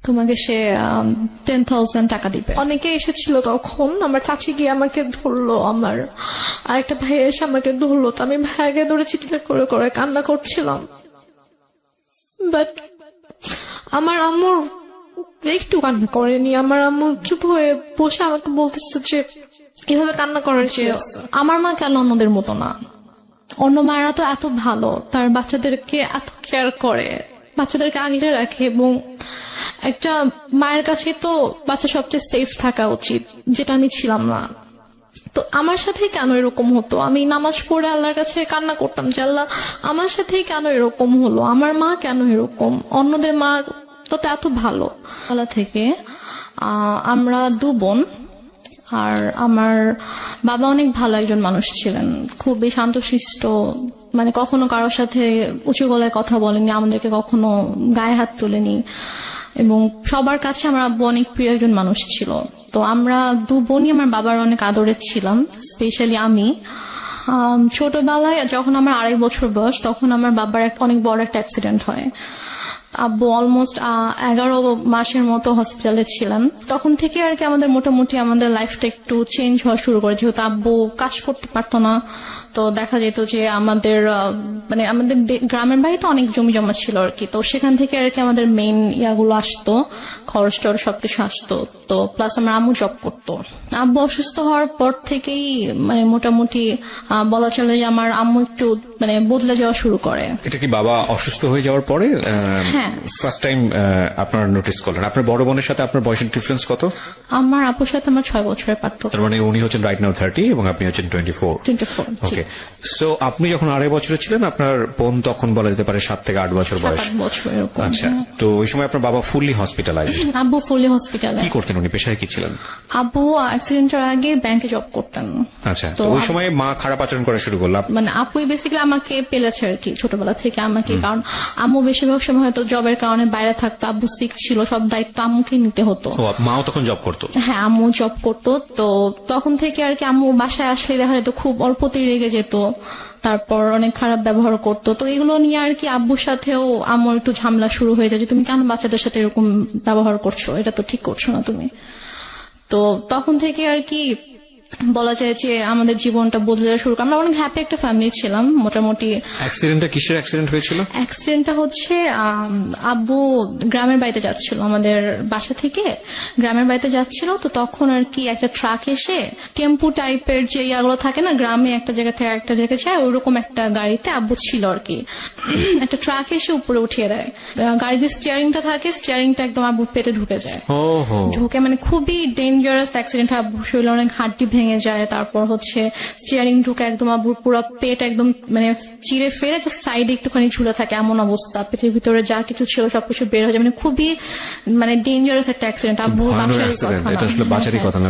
তোমাকে সে 10,000 টাকা দিবে। অনেকে এসেছিল তখন, আমার চাচি গিয়ে আমাকে ধরলো, আমার আরেকটা ভাই এসে আমাকে ধরলো, তো আমি ভাইকে ধরে চিৎকার করে করে কান্না করছিলাম। বাট আমার আম্মুর একটু কান্না করেনি। আমার আম্মু চুপ হয়ে বসে আমাকে বলতেছে যে এভাবে কান্না করার যে আমার মা কেন অন্যদের মতো না, অন্য মায়েরা তো এত ভালো, তার বাচ্চাদেরকে এত কেয়ার করে, বাচ্চাদেরকে আগলে রাখে, এবং একটা মায়ের কাছে তো বাচ্চা সবচেয়ে সেফ থাকা উচিত, যেটা আমি ছিলাম না। তো আমার সাথে কেন এরকম হতো? আমি নামাজ পড়ে আল্লাহর কাছে কান্না করতাম যে আল্লাহ আমার সাথেই কেন এরকম হলো, আমার মা কেন এরকম, অন্যদের মা তো এত ভালো। বলা থেকে আমরা 2 বোন, আর আমার বাবা অনেক ভালো একজন মানুষ ছিলেন, খুবই শান্তশিষ্ট, মানে কখনো কারোর সাথে উঁচু গলায় কথা বলেনি, আমাদেরকে কখনো গায়ে হাত তোলেনি, এবং সবার কাছে আমার আব্বু অনেক প্রিয় একজন মানুষ ছিল। তো আমরা 2 বোনই আমার বাবার অনেক আদরের ছিলাম, স্পেশালি আমি। ছোটবেলায় যখন আমার 2.5 বছর বয়স, তখন আমার বাবার অনেক বড় একটা অ্যাক্সিডেন্ট হয়। আব্বু অলমোস্ট 11 মাসের মতো হসপিটালে ছিলেন। তখন থেকে আর কি আমাদের মোটামুটি আমাদের লাইফটা একটু চেঞ্জ হওয়া শুরু করে, যেহেতু আব্বু কাজ করতে পারতো না। তো দেখা যেত যে আমাদের মানে আমাদের গ্রামের বাড়িতে অনেক জমি জমা ছিল আর কি, তো সেখান থেকে আর কি আমাদের মেইন ইয়াগুলো আসতো, খরচ টরচ সবকিছু আসতো। তো প্লাস আমার আম্মু জব করতো। আব্বু অসুস্থ হওয়ার পর থেকেই মানে মোটামুটি বলা চলে যে আমার আম্মু একটু মানে বদলে যাওয়া শুরু করে। এটা কি বাবা অসুস্থ হয়ে যাওয়ার পরে হ্যাঁ ফার্স্ট টাইম আপনারা নোটিস করলেন? আপনার বড় বোনের সাথে আপনার বয়সের ডিফারেন্স কত? আমার আপুর সাথে আমার 6 বছরের পার্থক্য। তার মানে উনি হচ্ছেন রাইট নাও 30 এবং আপনি হচ্ছেন 24। ওকে, সো আপনি যখন 2.5 বছরের ছিলেন, আপনার বোন তখন বলা যেতে পারে 7 থেকে 8 বছর বয়স। 7 বছর এরকম। আচ্ছা, তো ওই সময় আপনার বাবা ফুললি হসপিটালাইজড? আব্বু ফুললি হসপিটালে। কি করতেন উনি, পেশায় কি ছিলেন? আব্বু অ্যাক্সিডেন্টের আগে ব্যাংকে জব করতেন। আচ্ছা, তো ওই সময় মা খারাপ আচরণ করা শুরু করলো? মানে আপুই বেসিক্যালি আমাকে পেলেছে আর কি ছোটবেলা থেকে আমাকে, কারণ আম্মু বেশিরভাগ সময় হয়তো জবের কারণে বাইরে থাকতো, আব্বু সিক ছিল, সব দায়িত্ব আম্মুকে নিতে হতো। মাও তখন জব করতো? হ্যাঁ, আম্মু জব করতো। তো তখন থেকে আর কি আম্মু বাসায় আসলে দেখা যেত খুব অল্পতেই রেগে যেত, তারপর অনেক খারাপ ব্যবহার করতো। তো এগুলো নিয়ে আর কি আব্বুর সাথেও আম্মুর একটু ঝামেলা শুরু হয়ে যায় যে তুমি কেন বাচ্চাদের সাথে এরকম ব্যবহার করছো, এটা তো ঠিক করছো না তুমি। তো তখন থেকে আর কি বলা যায় যে আমাদের জীবনটা বদলে শুরু করে। আমরা অনেক হ্যাপি একটা ফ্যামিলি ছিলাম মোটামুটি। অ্যাক্সিডেন্টটা কিসের অ্যাক্সিডেন্ট হয়েছিল? অ্যাক্সিডেন্টটা হচ্ছে আব্বু গ্রামের বাড়িতে যাচ্ছিল, আমাদের বাসা থেকে গ্রামের বাড়িতে যাচ্ছিল। তো তখন আর কি একটা ট্রাক এসে টেম্পু টাইপের যে ইয়াগুলো থাকে না, গ্রামে একটা জায়গা থেকে একটা জায়গায় যায়, ওইরকম একটা গাড়িতে আব্বু ছিল আর কি। একটা ট্রাক এসে উপরে উঠিয়ে দেয়, গাড়ির যে স্টিয়ারিংটা থাকে, স্টিয়ারিংটা একদম আব্বুর পেটে ঢুকে যায়। ঢুকে মানে খুবই ডেঞ্জারাস অ্যাক্সিডেন্ট। আব্বুর শরীরে অনেক হাড্ডি ভেঙে যায়, তারপর হচ্ছে স্টিয়ারিং ঢুকে একদম আব্বুর পুরো পেট একদম মানে চিড়ে ফেরে যে সাইডে একটুখানি ঝুলে থাকে এমন অবস্থা, পেটের ভিতরে যা কিছু ছিল সবকিছু বের হয়ে যায়। মানে খুবই মানে ডেঞ্জারাস একটা অ্যাক্সিডেন্ট। আব্বুর বাসারই কথা না।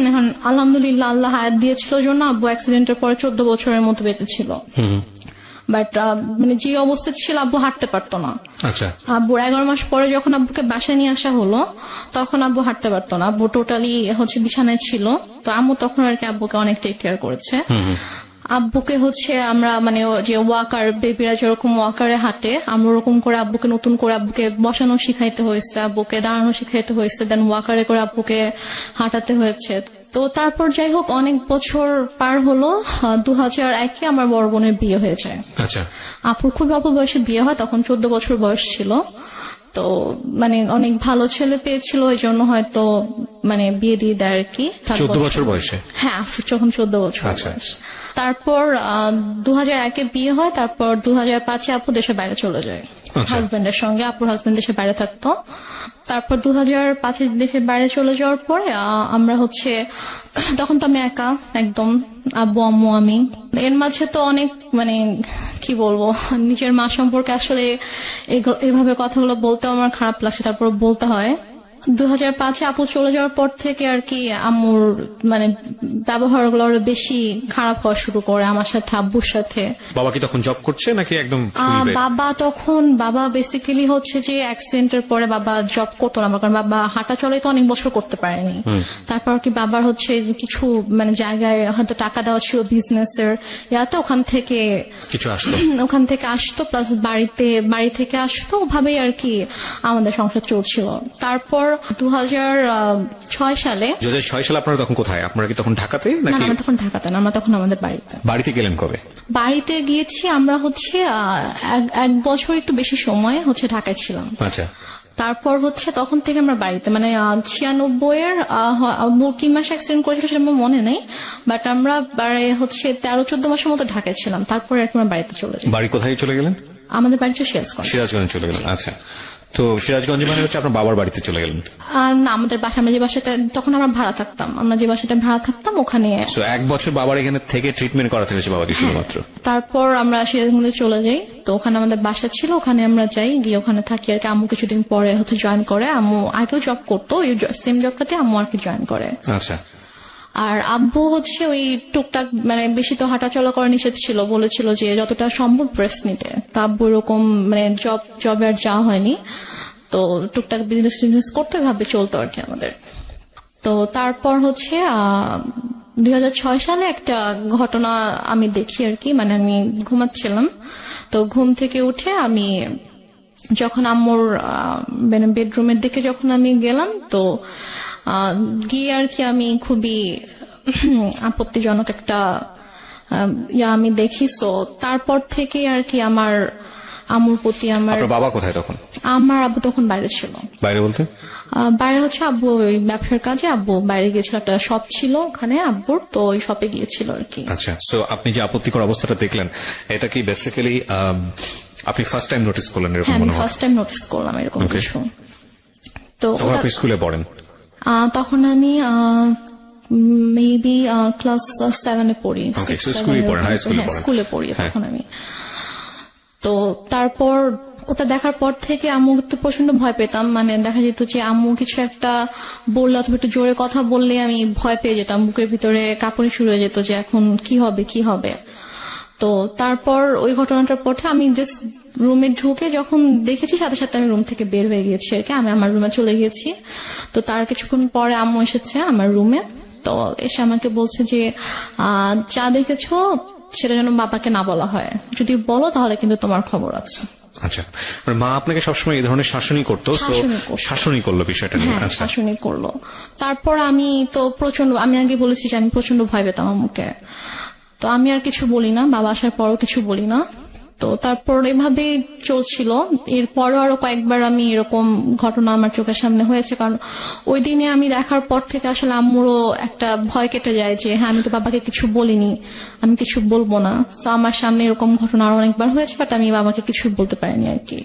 এখন আলহামদুলিল্লাহ আল্লাহ হায়াত দিয়েছিল জন্য আব্বু অ্যাক্সিডেন্টের পরে 14 বছরের মতো বেঁচে ছিল। বাট মানে যে অবস্থা ছিল আব্বু হাঁটতে পারতো না। আচ্ছা, আব্বুর 11 মাস পরে যখন আব্বুকে বাসায় নিয়ে আসা হলো, তখন আব্বু হাঁটতে পারতো না, আব্বু টোটালি হচ্ছে বিছানায় ছিল। তো আম্মু তখন আর কি আব্বুকে অনেক টেক কেয়ার করেছে। আব্বুকে হচ্ছে আমরা মানে যে ওয়াকার, বেবিরা যেরকম ওয়াকারে হাঁটে, আমরা ওরকম করে আব্বুকে নতুন করে আব্বুকে বসানো শিখাইতে হয়েছে, আব্বুকে দাঁড়ানো শিখাইতে হয়েছে, দেন ওয়াকারে করে আব্বুকে হাঁটাতে হয়েছে। তো তারপর যাই হোক অনেক বছর পার হলো, 2001-এ আমার বড় বোনের বিয়ে হয়ে যায়। আচ্ছা, আপুর খুব অল্প বয়সে বিয়ে হয়, তখন 14 বছর বয়স ছিল। তো মানে অনেক ভালো ছেলে পেয়েছিল, ওই জন্য হয়তো মানে বিয়ে দিয়ে দেয় আর কি। 14 বছর বয়সে? হ্যাঁ, যখন 14 বছর বয়স। তারপর 2001-এ বিয়ে হয়, তারপর 2005-এ আপু দেশের বাইরে চলে যায় হাজবেন্ডের সঙ্গে। আপুর হাজবেন্ড দেশের বাইরে থাকতো। তারপর 2005-এ দেশের বাইরে চলে যাওয়ার পরে আমরা হচ্ছে তখন তো আমি একা একদম, আব্বু আম্মু আমি। এর মাঝে তো অনেক মানে কি বলবো, নিজের মা সম্পর্কে আসলে এভাবে কথাগুলো বলতে আমার খারাপ লাগছে, তারপর বলতে হয়। 2005-এ আপু চলে যাওয়ার পর থেকে আর কি আম্মুর মানে ব্যবহারগুলো আরো বেশি খারাপ হওয়া শুরু করে আমার সাথে, আব্বুর সাথে। বাবা কি তখন জব করছে নাকি একদম full break? বাবা বেসিক্যালি হচ্ছে যে অ্যাক্সিডেন্টের পরে বাবা জব করতো না, কারণ বাবা হাঁটা চলে তো অনেক বছর করতে পারেনি। তারপর কি বাবার হচ্ছে যে কিছু মানে জায়গায় হয়তো টাকা দেওয়া ছিল বিজনেসের ইয়াতে, ওখান থেকে আসতো প্লাস বাড়ি থেকে আসতো, ওভাবেই আর কি আমাদের সংসার চলছিল। তারপর 2006 সালে আপনারা তখন কোথায়? আপনারা কি তখন ঢাকাতে না, নাকি? আমরা তখন ঢাকাতে না, আমরা তখন আমাদের বাড়িতে গেলেন কবে? বাড়িতে গিয়েছি আমরা হচ্ছে 1 বছর একটু বেশি সময় হচ্ছে ঢাকায় ছিলাম। আচ্ছা। তারপর হচ্ছে তখন থেকে আমরা বাড়িতে মানে 96-এর কি মাসে অ্যাক্সিডেন্ট করেছিল সেটা আমার মনে নেই, বাট আমরা হচ্ছে 13-14 মাসের মতো ঢাকায় ছিলাম। তারপরে আর কি আমরা বাড়িতে চলে যাই। বাড়ি কোথায় চলে গেলেন? আমাদের বাড়ি ছিল সিরাজগঞ্জ চলে গেলেন। আচ্ছা, তো সিরাজগঞ্জে মানে হচ্ছে আপনার বাবার বাড়িতে চলে গেলেন? না, আমাদের বাসা, আমরা যে বাসাটা তখন আমরা ভাড়া থাকতাম, ওখানে 1 বছর বাবার এখানে থেকে ট্রিটমেন্ট করাতে হয়েছে বাবাকে শুধুমাত্র। তারপর আমরা সিরাজগঞ্জে চলে যাই, তো ওখানে আমাদের বাসা ছিল, ওখানে আমরা যাই, গিয়ে ওখানে থাকি আর কি। আম্মু কিছুদিন পরে হচ্ছে জয়েন করে, আম্মু আগেও জব করতো, ওই সেম জবটাতে আম্মু আর কি জয়েন করে। আচ্ছা। আর আব্বু হচ্ছে ওই টুকটাক মানে বেশি তো হাঁটাচলা করা নিষেধ ছিল, বলেছিল যে যতটা সম্ভব রেস্ট নিতে। তা আব্বু এরকম মানে জবে আর যাওয়া হয়নি, তো টুকটাক বিজনেস করতে ভাবে চলতো আর কি আমাদের। তো তারপর হচ্ছে 2006 সালে একটা ঘটনা আমি দেখি আর কি, মানে আমি ঘুমাচ্ছিলাম, তো ঘুম থেকে উঠে আমি যখন আম্মুর মানে বেডরুমের দিকে যখন আমি গেলাম, তো গিয়ে আর কি আমি খুবই আপত্তিজনক একটা আমি দেখি। সো তারপর থেকে আর কি আমার আম্মুর প্রতি বাবা কোথায় তখন? আমার আব্বু তখন বাইরে ছিল। বাইরে বলতে? বাইরে হচ্ছে আব্বু ওই ব্যবসার কাজে আব্বু বাইরে গিয়েছিল, একটা শপ ছিল ওখানে আব্বুর, তো ওই শপে গিয়েছিল আর কি। আচ্ছা, সো আপনি যে আপত্তিকর অবস্থাটা দেখলেন, এটা কি বেসিক্যালি আপনি ফার্স্ট টাইম নোটিস করলেন এরকম? হ্যাঁ, আমি ফার্স্ট টাইম নোটিস করলাম এরকম কিছু। তো আপনি স্কুলে পড়েন? তখন আমি মেবি ক্লাস 7-এ পড়ি। স্কুলে পড়ি তখন আমি। তো তারপর ওটা দেখার পর থেকে আম্মু তো প্রচন্ড ভয় পেতাম, মানে দেখা যেত যে আম্মু কিছু একটা বললে অথবা একটু জোরে কথা বললে আমি ভয় পেয়ে যেতাম, বুকের ভিতরে কাঁপুনি শুরু হয়ে যেত যে এখন কি হবে। তো তারপর ওই ঘটনাটার পর আমি জাস্ট রুমে ঢুকে যখন দেখেছি, সাথে সাথে আমি রুম থেকে বের হয়ে গিয়েছি আর কি, আমি আমার রুমে চলে গিয়েছি। তো তার কিছুক্ষণ পরে আম্মু এসেছে আমার রুমে, তো এসে আমাকে বলছে যে যা দেখেছো সেটা যেন বাবাকে না বলা হয়, যদি বলো তাহলে কিন্তু তোমার খবর আছে। আচ্ছা, মানে মা আপনাকে সবসময় এই ধরনের শাসনই করতো? শাসনই করলো বিষয়টা নিয়ে? আচ্ছা, শাসনই করলো। তারপর আমি তো আমি আগে বলেছি যে আমি প্রচন্ড ভয় পেতাম আম্মুকে, তো আমি আর কিছু বলি না, বাবা আসার পরও কিছু বলি না। তো তারপর এভাবে চলছিল। এরপরও আরো কয়েকবার আমি এরকম ঘটনা আমার চোখের সামনে হয়েছে, কারণ ওই দিনে আমি দেখার পর থেকে আসলে আম্মুরও একটা ভয় কেটে যায় যে হ্যাঁ, আমি তো বাবাকে কিছু বলিনি, আমি কিছু বলবো না। তো আমার সামনে এরকম ঘটনা আরো অনেকবার হয়েছে, বাট আমি বাবাকে কিছু বলতে পারিনি আর কি।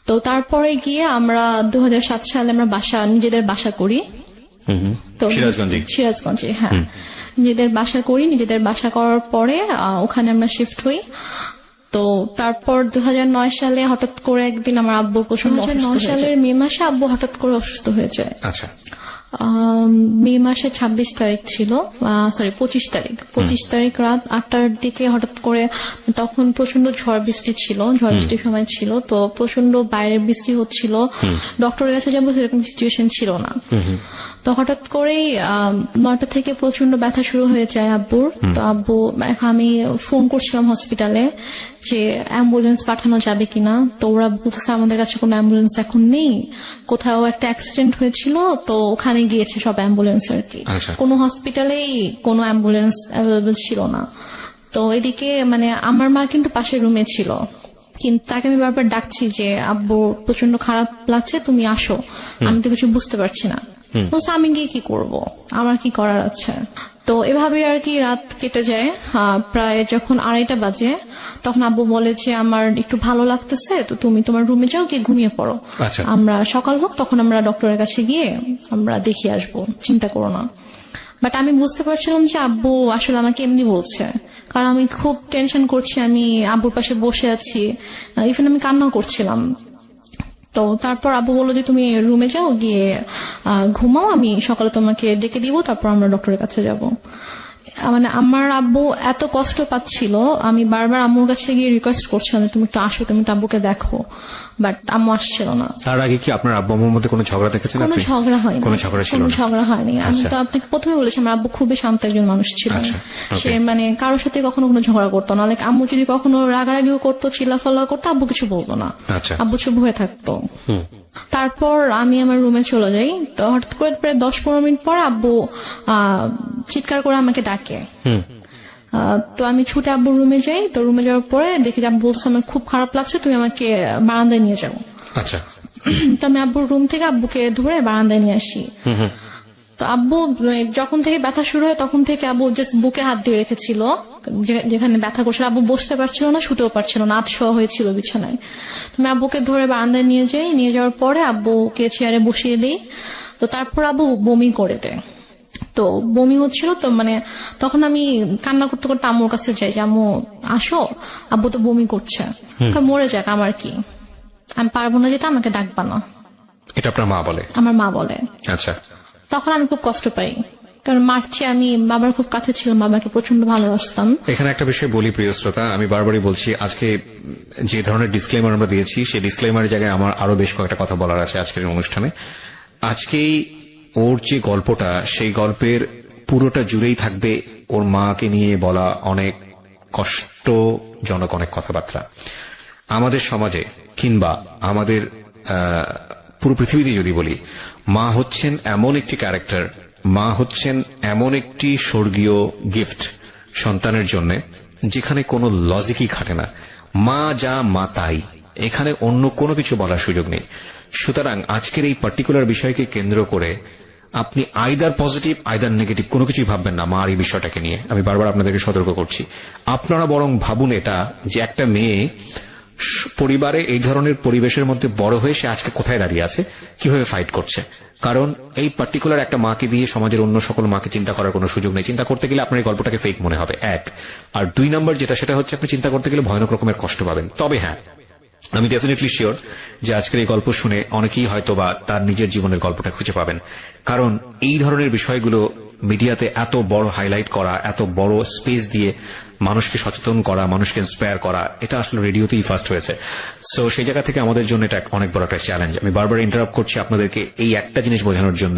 তো তারপরে গিয়ে আমরা 2007 সালে আমরা নিজেদের বাসা করি। তো সিরাজগঞ্জে, হ্যাঁ, নিজেদের বাসা করার পরে ওখানে আমরা শিফট হই। তো তারপর 2009 সালে হঠাৎ করে একদিন আমার আব্বু প্রচন্ড 2009 সালের মে মাসে আব্বু হঠাৎ করে অসুস্থ হয়ে যায়। আচ্ছা। মে মাসে 26 তারিখ ছিল, 25 তারিখ রাত 8টার দিকে হঠাৎ করে, তখন প্রচন্ড ঝড় বৃষ্টির সময় ছিল, তো প্রচন্ড বাইরে বৃষ্টি হচ্ছিল, ডক্টরের কাছে যাবো সেরকম সিচুয়েশন ছিল না। তো হঠাৎ করেই 9টা থেকে প্রচন্ড ব্যথা শুরু হয়ে যায় আব্বুর। তো আমি ফোন করছিলাম হসপিটালে যে অ্যাম্বুলেন্স পাঠানো যাবে কিনা, তো ওরা বলতেছে আমাদের কাছে কোনো অ্যাম্বুলেন্স এখন নেই, কোথাও একটা অ্যাক্সিডেন্ট হয়েছিল তো ওখানে গিয়েছে সব অ্যাম্বুলেন্স আর কি, কোনো হসপিটালেই কোনো অ্যাম্বুলেন্স অ্যাভেলেবল ছিল না। তো এদিকে মানে আমার মা কিন্তু পাশের রুমে ছিল, কিন্তু তাকে আমি বারবার ডাকছি যে আব্বু প্রচন্ড খারাপ লাগছে, তুমি আসো, আমি তো কিছু বুঝতে পারছি না। বলছে আমি গিয়ে কি করব, আমার কি করার আছে। তো এভাবে আর কি রাত কেটে যায়। প্রায় যখন 2:30 বাজে তখন আব্বু বলে যে আমার একটু ভালো লাগতেছে, তো তুমি তোমার রুমে যাও, গিয়ে ঘুমিয়ে পড়ো, আমরা সকাল হোক তখন আমরা ডক্টরের কাছে গিয়ে আমরা দেখিয়ে আসবো, চিন্তা করো না। বাট আমি বুঝতে পারছিলাম যে আব্বু আসলে আমাকে এমনি বলছে, কারণ আমি খুব টেনশন করছি, আমি আব্বুর পাশে বসে আছি, ইভেন আমি কান্নাও করছিলাম। তো তারপর আব্বু বললো যে তুমি রুমে যাও, গিয়ে ঘুমাও, আমি সকালে তোমাকে ডেকে দিব, তারপর আমরা ডক্টরের কাছে যাব। মানে আমার আব্বু এত কষ্ট পাচ্ছিল, আমি বারবার আম্মুর কাছে গিয়ে রিকোয়েস্ট করছিলাম যে তুমি একটু আসো, তুমি একটু আব্বুকে দেখো, বাট আম্মু আসছিল না। তার আগে কি আপনার আব্বু আম্মুর মধ্যে কোনো ঝগড়া দেখেছেন? কোনো ঝগড়া হয়নি, কোনো ঝগড়া ছিল না? কোনো ঝগড়া হয়নি। আমি তো আপনাকে প্রথমে বলেছি আমার আব্বু খুবই শান্ত একজন মানুষ ছিল। সে মানে কারোর সাথে কখনো কোনো ঝগড়া করতো না। লাইক আম্মু যদি কখনো রাগারাগিও করতো, চিল্লাফাল্লা করতো, আব্বু কিছু বলতো না, আব্বু চুপ হয়ে থাকতো। তারপর আমি আমার রুমে চলে যাই। তো হঠাৎ করে প্রায় 10-15 মিনিট পর আব্বু চিৎকার করে আমাকে ডাকে। তো আমি ছুটে আব্বুর রুমে যাই। তো রুমে যাওয়ার পরে দেখি যে আব্বু বলছে আমার খুব খারাপ লাগছে, তুমি আমাকে বারান্দায় নিয়ে যাও। আচ্ছা। তো আমি আব্বুর রুম থেকে আব্বুকে ধরে বারান্দায় নিয়ে আসি। তো আব্বু যখন থেকে ব্যথা শুরু হয় তখন থেকে আব্বু জাস্ট বুকে হাত দিয়ে রেখেছিল, যেখানে ব্যথা করছিল। আব্বু বসতে পারছিল না, শুতেও পারছিল না, আধশোয়া হয়েছিল বিছানায়। তুমি আব্বুকে ধরে বারান্দায় নিয়ে যাই। নিয়ে যাওয়ার পরে আব্বুকে চেয়ারে বসিয়ে দিই। তো তারপর আব্বু বমি করে দেয়। তো বমি হচ্ছিল, তো মানে তখন আমি কান্না করতে করতে আম্মুর কাছে যাই যে আম্মু আসো, আব্বু তো বমি করছে, মরে যাক আমার কি, আমি পারবো না যেতে, আমাকে ডাকবা না। এটা আপনার মা বলে? আমার মা বলে। আচ্ছা। তখন আমি খুব কষ্ট পাই, কারণ মারছি, আমি বাবার খুব কাছে ছিলাম, বাবাকে প্রচন্ড ভালোবাসতাম। এখানে একটা বিষয় বলি প্রিয় শ্রোতা, আমি বারবারই বলছি, আজকে যে ধরনের ডিসক্লেমার আমরা দিয়েছি সেই ডিসক্লেমারের জায়গায় আমার আরো বেশ কয়েকটা কথা বলার আছে আজকের অনুষ্ঠানে। আজকেই ওর যে গল্পটা, সেই গল্পের পুরোটা জুড়েই থাকবে ওর মাকে নিয়ে বলা অনেক কষ্টজনক অনেক কথাবার্তা। আমাদের সমাজে কিংবা আমাদের পুরো পৃথিবীতে যদি বলি, মা হচ্ছেন এমন একটি ক্যারেক্টার, মা হচ্ছেন এমন একটি স্বর্গীয় গিফট সন্তানের জন্য, যেখানে কোনো লজিকই খাটে না। মা যা মা তাই, এখানে অন্য কোনো কিছু বলার সুযোগ নেই। সুতরাং আজকের এই পার্টিকুলার বিষয়কে কেন্দ্র করে আপনি আইদার পজিটিভ আইদার নেগেটিভ কোনো কিছুই ভাববেন না মার এই বিষয়টাকে নিয়ে। আমি বারবার আপনাদেরকে সতর্ক করছি। আপনারা বরং ভাবুন এটা, যে একটা মেয়ে পরিবারে এই ধরনের পরিবেশের মধ্যে বড় হয়ে সে আজকে কোথায় দাঁড়িয়ে আছে, কিভাবে ফাইট করছে। কারণ এই পার্টিকুলার একটা মাকে দিয়ে সমাজের অন্য সকল মাকে চিন্তা করার কোনো সুযোগ নেই। চিন্তা করতে গেলে আপনার এই গল্পটাকে ফেক মনে হবে, এক। আর 2 নম্বর যেটা, সেটা হচ্ছে আপনি চিন্তা করতে গেলে ভয়ানক রকমের কষ্ট পাবেন। তবে হ্যাঁ, আমি ডেফিনেটলি শিওর যে আজকের এই গল্প শুনে অনেকেই হয়তো বা তার নিজের জীবনের গল্পটা খুঁজে পাবেন। কারণ এই ধরনের বিষয়গুলো মিডিয়াতে এত বড় হাইলাইট করা, এত বড় স্পেস দিয়ে মানুষকে সচেতন করা, মানুষকে ইন্সপায়ার করা, এটা আসলে রেডিওতেই ফার্স্ট হয়েছে। সো সেই জায়গা থেকে আমাদের জন্য এটা অনেক বড় একটা চ্যালেঞ্জ। আমি বারবার ইন্টারাপ্ট করছি আপনাদেরকে এই একটা জিনিস বোঝানোর জন্য,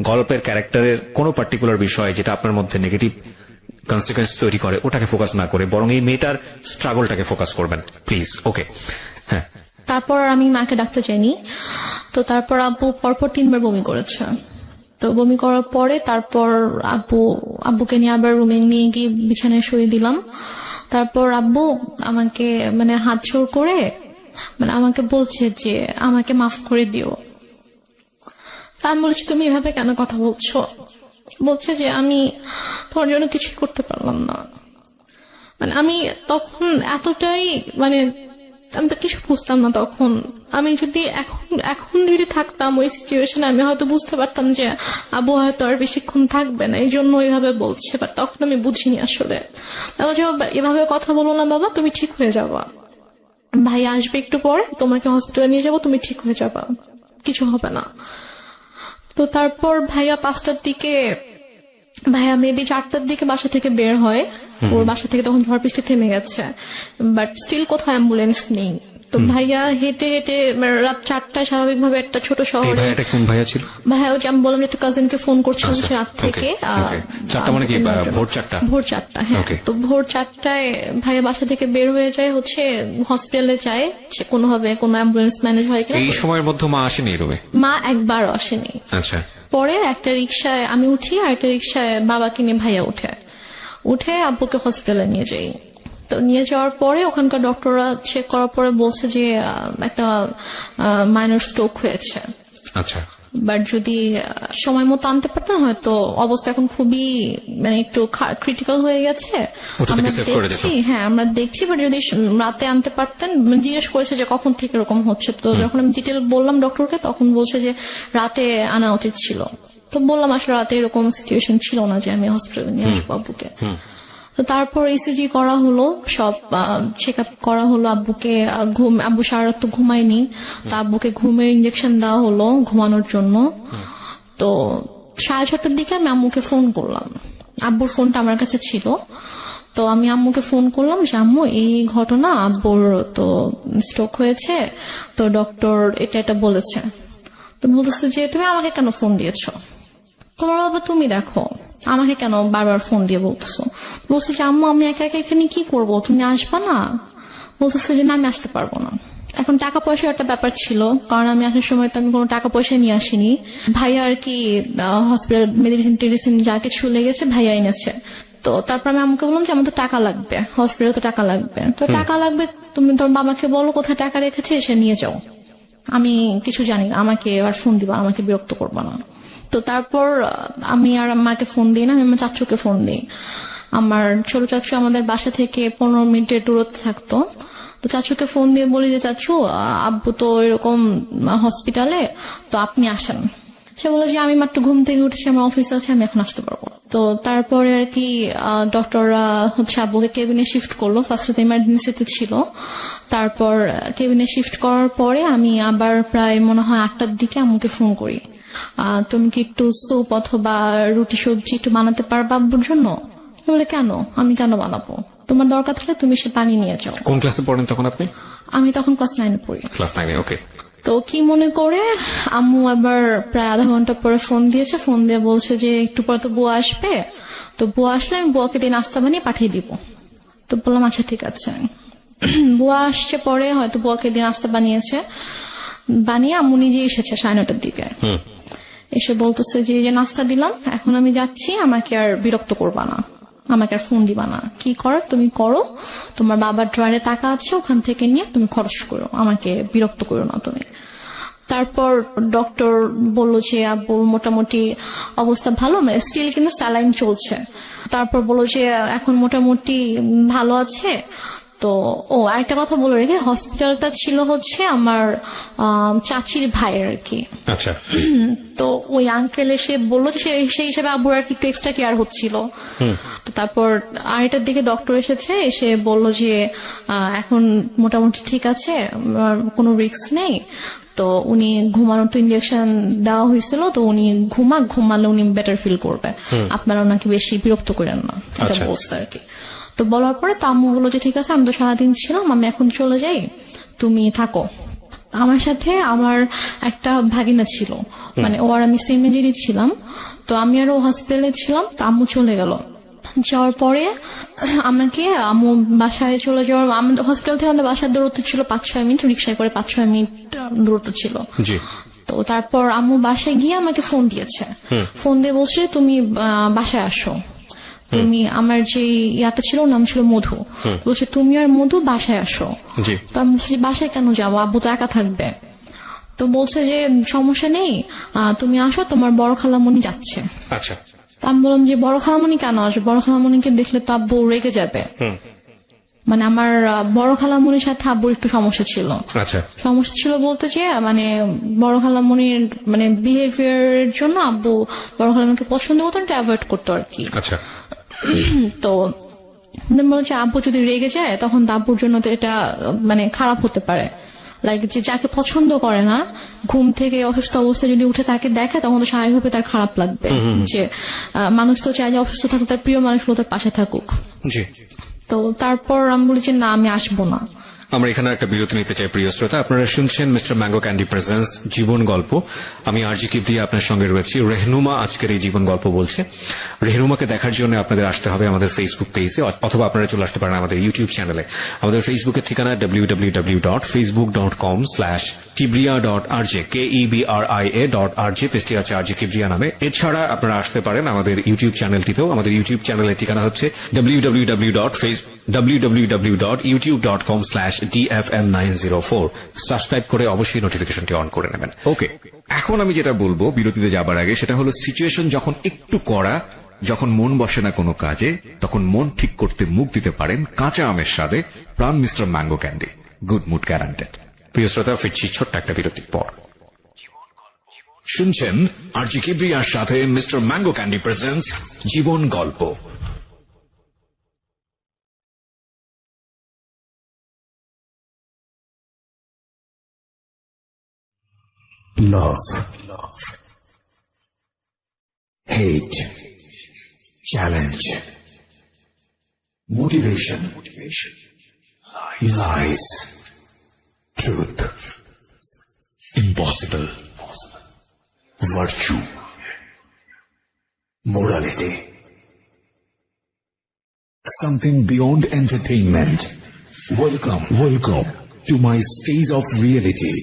গল্পের ক্যারেক্টারের কোনো পার্টিকুলার বিষয় যেটা আপনার মধ্যে নেগেটিভ কনসিকুয়েন্স তৈরি করে ওটাকে ফোকাস না করে বরং এই মেয়েটার স্ট্রাগলটাকে ফোকাস করবেন প্লিজ। ওকে, হ্যাঁ। তারপর আমি মাকে ডাকতে চাইনি। তো তারপর আব্বু পরপর 3 বার বমি করেছে। তো বমি করার পরে তারপর আব্বুকে নিয়ে আবার রুমে নিয়ে গিয়ে বিছানায় শুয়ে দিলাম। তারপর আব্বু আমাকে মানে হাত জোড় করে মানে আমাকে বলছে যে আমাকে মাফ করে দিও। আমি বলছি তুমি এভাবে কেন কথা বলছো? বলছে যে আমি তোমার জন্য কিছুই করতে পারলাম না। মানে আমি তখন এতটাই মানে আমি তো কিছু বুঝতাম না তখন। আমি যদি এখন যদি থাকতাম ওই সিচুয়েশনে, আমি হয়তো বুঝতে পারতাম যে আবু হয়তো আর বেশিক্ষণ থাকবে না, এই জন্য ওইভাবে বলছে। বাট তখন আমি বুঝিনি আসলে। এভাবে কথা বলো না বাবা, তুমি ঠিক হয়ে যাবা, ভাই আসবে একটু পরে, তোমাকে হসপিটালে নিয়ে যাবো, তুমি ঠিক হয়ে যাবা, কিছু হবে না। তো তারপর ভাইয়া 5টার দিকে, ভাইয়া মেবি 4টার দিকে বাসা থেকে বের হয়। ওর বাসা থেকে তখন ঝড় বৃষ্টি থেমে গেছে, বাট স্টিল কোথাও অ্যাম্বুলেন্স নেই। তো ভাইয়া হেঁটে হেঁটে রাত 4টায় স্বাভাবিকভাবে একটা ছোট শহরে। কোন ভাইয়া ছিল? ভাইয়া ওই যে আমি বললাম যে একটা কাজিনকে ফোন করছিলাম সে রাত থেকে। 4টা মানে কি ভোর 4টা? ভোর 4টা, হ্যাঁ। তো ভোর 4টায় ভাইয়া বাসা থেকে বের হয়ে যায়, হচ্ছে হসপিটালে যায়, সে কোনোভাবে কোনো অ্যাম্বুলেন্স ম্যানেজ হয় কিনা। এই সময়ের মধ্যে মা আসেনি রুমে? মা একবারও আসেনি। আচ্ছা। পরে একটা রিক্সায় আমি উঠি, আর একটা রিক্সায় বাবাকে নিয়ে ভাইয়া উঠে আব্বুকে হসপিটালে নিয়ে যাই। তো নিয়ে যাওয়ার পরে ওখানকার ডক্টররা চেক করার পরে বলছে যে একটা মাইনর স্ট্রোক হয়েছে। আচ্ছা। বাট যদি সময় মতো আনতে পারতাম হয়তো অবস্থা এখন খুবই মানে একটু ক্রিটিক্যাল হয়ে গেছে। আমরা দেখছি, হ্যাঁ আমরা দেখছি, বাট যদি রাতে আনতে পারতেন। জিজ্ঞেস করেছে যে কখন থেকে এরকম হচ্ছে। তো যখন আমি ডিটেল বললাম ডক্টরকে, তখন বলছে যে রাতে আনা উচিত ছিল। তো বললাম আসলে রাতে এরকম সিচুয়েশন ছিল না যে আমি হসপিটালে নিয়ে আসবো আব্বুকে। তো তো তারপর ইসিজি করা হলো, সব চেক আপ করা হলো, আব্বুকে আব্বু সারা রাত তো ঘুমায়নি, তো আব্বুকে ঘুমের ইঞ্জেকশন দেওয়া হলো ঘুমানোর জন্য। তো 6:30টার দিকে আমি আম্মুকে ফোন করলাম, আব্বুর ফোনটা আমার কাছে ছিল। তো আমি আম্মুকে ফোন করলাম যে আম্মু এই ঘটনা, আব্বুর তো স্ট্রোক হয়েছে, তো ডক্টর এটা বলেছে। তো বলতেছে যে তুমি আমাকে কেন ফোন দিয়েছো, তোমার বাবা তুমি দেখো, আমাকে কেন বারবার ফোন দিয়ে বলতেছো। বলছে যে আম্মু আমি একা একা এখানে কি করবো, তুমি আসবা না? বলতেছে যে না আমি আসতে পারবো না। এখন টাকা পয়সার একটা ব্যাপার ছিল, কারণ আমি আসার সময় তো আমি কোনো টাকা পয়সা নিয়ে আসিনি। ভাইয়া আর কি হসপিটাল মেডিসিন টেডিসিন যা কিছু লেগেছে ভাইয়া এনেছে। তো তারপর আমি আমাকে বললাম যে আমার তো টাকা লাগবে, হসপিটালে তো টাকা লাগবে, তো টাকা লাগবে, তুমি তোর বাবাকে বলো কোথায় টাকা রেখেছে এসে নিয়ে যাও, আমি কিছু জানি না, আমাকে আর ফোন দিবা, আমাকে বিরক্ত করবা না। তো তারপর আমি আর মাকে ফোন দিই না, আমি আমার চাচুকে ফোন দিই। আমার ছোট চাচু আমাদের বাসা থেকে 15 মিনিটের দূরত্বে থাকতো। তো চাচুকে ফোন দিয়ে বলি যে চাচু আব্বু তো এরকম হসপিটালে, তো আপনি আসেন। সে বলে যে আমি মাত্র ঘুম থেকে উঠেছি, আমার অফিস আছে, আমি এখন আসতে পারবো। তো তারপরে আর কি ডক্টররা হচ্ছে আব্বুকে কেবিনে শিফট করলো, ফার্স্টে ইমার্জেন্সিতে ছিল। তারপর কেবিনে শিফট করার পরে আমি আবার প্রায় মনে হয় 8টার দিকে আম্মুকে ফোন করি, তুমি কি একটু স্যুপ অথবা রুটি সবজি একটু বানাতে পারবা আব্বুর জন্য? বলে কেন, আমি কেন বানাবো, তোমার দরকার থাকলে তুমি সে পানি নিয়ে যাও। কোন ক্লাসে পড়েন তখন আপনি? আমি তখন ক্লাস 9-এ পড়ি। ক্লাস 9-এ, ওকে। তো কি মনে করে আম্মু আবার প্রায় আধা ঘন্টা পরে ফোন দিয়েছে, ফোন দিয়ে বলছে যে একটু পরে তো বুয়া আসবে, তো বুয়া আসলে আমি বুয়াকে দিয়ে নাস্তা বানিয়ে পাঠিয়ে দিব। তো বললাম আচ্ছা ঠিক আছে। বুয়া আসছে পরে, হয়তো বুয়াকে দিয়ে নাস্তা বানিয়ে আম্মু নিজে এসেছে 9:30টার দিকে। এসে বলতেছে যে নাস্তা দিলাম, এখন আমি যাচ্ছি, আমাকে আর বিরক্ত করবা না, আমাকে আর ফোন দিবা না, কি করার তুমি করো, তোমার বাবার ড্রয়ারে টাকা আছে ওখান থেকে নিয়ে তুমি খরচ করো, আমাকে বিরক্ত করো না তুমি। তারপর ডক্টর বলল যে আব্বু মোটামুটি অবস্থা ভালো, মানে স্টিল কিন্তু স্যালাইন চলছে। তারপর বললো যে এখন মোটামুটি ভালো আছে। তো আরেকটা কথা বলে রেখে, হসপিটালটা ছিল হচ্ছে আমার চাচির ভাইয়ের আর কি। আচ্ছা। তো ওই আঙ্কেল এসে বললো যে সেই হিসাবে আব্বুর আর কি একটু এক্সট্রা কেয়ার হচ্ছিল। তো তারপর আড়াইটার দিকে ডক্টর এসে বললো যে এখন মোটামুটি ঠিক আছে, কোনো রিস্ক নেই। তো উনি ঘুমানোর তো ইঞ্জেকশন দেওয়া হয়েছিল, তো উনি ঘুমালে উনি বেটার ফিল করবে, আপনারা ওনাকে বেশি বিরক্ত করেন না, এটা বলছে আর কি। তো বলার পরে আম্মু বললো যে ঠিক আছে, আমি তো সারাদিন ছিলাম, আমি এখন চলে যাই, তুমি থাকো। আমার সাথে আমার একটা ভাগিনা ছিল, মানে ও আর আমি সেম এজেরই ছিলাম। তো আমি আর ও হসপিটালে ছিলাম, তো আম্মু চলে গেল। যাওয়ার পরে আমাকে আম্মু বাসায় চলে যাওয়ার, হসপিটাল থেকে আমাদের বাসার দূরত্ব ছিল 5-6 মিনিট, রিক্সায় করে 5-6 মিনিট দূরত্ব ছিল। তো তারপর আম্মু বাসায় গিয়ে আমাকে ফোন দিয়েছে, ফোন দিয়ে বলছে তুমি বাসায় আসো, তুমি আমার যে ইয়াটা ছিল নাম ছিল মধু, বলছে তুমি আর মধু বাসায় আসো। তো আমি বলছি বাসায় কেন যাবো, আব্বু তো একা থাকবে। তো বলছে যে সমস্যা নেই, তুমি আসো, তোমার বড় খালামণি যাচ্ছে। আচ্ছা। আমি বললাম যে বড় খালামণি কেন আসবে, বড় খালামণিকে দেখলে তো আব্বু রেগে যাবে। মানে আমার বড় খালামণির সাথে আব্বুর একটু সমস্যা ছিল। সমস্যা ছিল বলতে যে মানে বড় খালামণির মানে বিহেভিয়ারের জন্য আব্বু বড় খালামণিকে পছন্দ করতো, এটা অ্যাভয়েড করতো আর কি। তো বলছে আব্বু যদি রেগে যায় তখন আব্বুর জন্য তো এটা মানে খারাপ হতে পারে, লাইক যে যাকে পছন্দ করে না ঘুম থেকে অসুস্থ অবস্থায় যদি উঠে তাকে দেখে তখন তো স্বাভাবিকভাবে তার খারাপ লাগবে, যে মানুষ তো চায় যে অসুস্থ থাকুক, তার প্রিয় মানুষগুলো তার পাশে থাকুক। তো তারপর আমি বলি যে না আমি আসবো না। আমরা এখানে একটা বিরতি নিতে চাই। প্রিয় শ্রোতা, আপনারা শুনছেন মিস্টার ম্যাঙ্গো ক্যান্ডি প্রেজেন্স জীবন গল্প। আমি আরজি কিবরিয়া আপনার সঙ্গে রয়েছি। রেহনুমা আজকের এই জীবন গল্প বলছে। রেহনুমাকে দেখার জন্য আপনাদের আসতে হবে আমাদের ফেসবুক পেজে, অথবা আপনারা চলে আসতে পারেন আমাদের ইউটিউব চ্যানেলে। আমাদের ফেসবুকের ঠিকানা www.facebook.com/kibria.rj KEBRIA.RJ, পেজটি আছে আরজি কিবরিয়া নামে। এছাড়া আপনারা আসতে পারেন আমাদের ইউটিউব চ্যানেলটিতেও। আমাদের ইউটিউব চ্যানেলের ঠিকানা হচ্ছে www.dfm904। সাবস্ক্রাইব করে অবশ্যই নোটিফিকেশনটি অন করে নেবেন। ওকে, এখন আমি যেটা বলবো বিরতিতে যাবার আগে, সেটা হলো সিচুয়েশন যখন একটু কড়া, যখন মন বসে না কোনো কাজে, তখন মন ঠিক করতে মুখ দিতে পারেন কাঁচা আমের স্বাদে Pran mister mango candy. Good mood guaranteed. প্রিয় শ্রোতা, ফিরছি ছোট্ট একটা বিরতির পর। শুনছেন আরজি কিবরিয়ার সাথে মিস্টার ম্যাঙ্গো ক্যান্ডি প্রেজেন্টস জীবন গল্প। love, hate, challenge, motivation, lies, truth, impossible, virtue, morality, something beyond entertainment. Welcome to my stage of reality.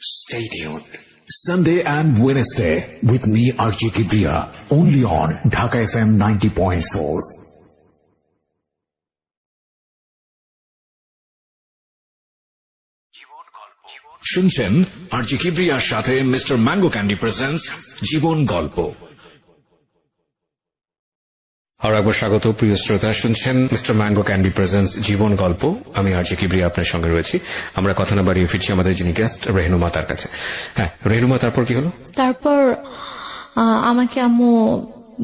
Stay tuned. Sunday and Wednesday with me RJ Kibriya, only on Dhaka FM 90.4. শুনছেন আরজি কিবরিয়ার সাথে mister mango candy presents জীবন গল্প। আর একবার স্বাগত প্রিয় শ্রোতা, শুনছেন mister mango candy presents জীবন গল্প। আমি আরজি কিবরিয়া আপনার সঙ্গে রয়েছি। আমরা কথা না বাড়িয়ে ফিরছি আমাদের যিনি গেস্ট রেহনুমা তার কাছে। হ্যাঁ রেহনুমা, তারপর কি হলো? তারপর আমাকে আম্মু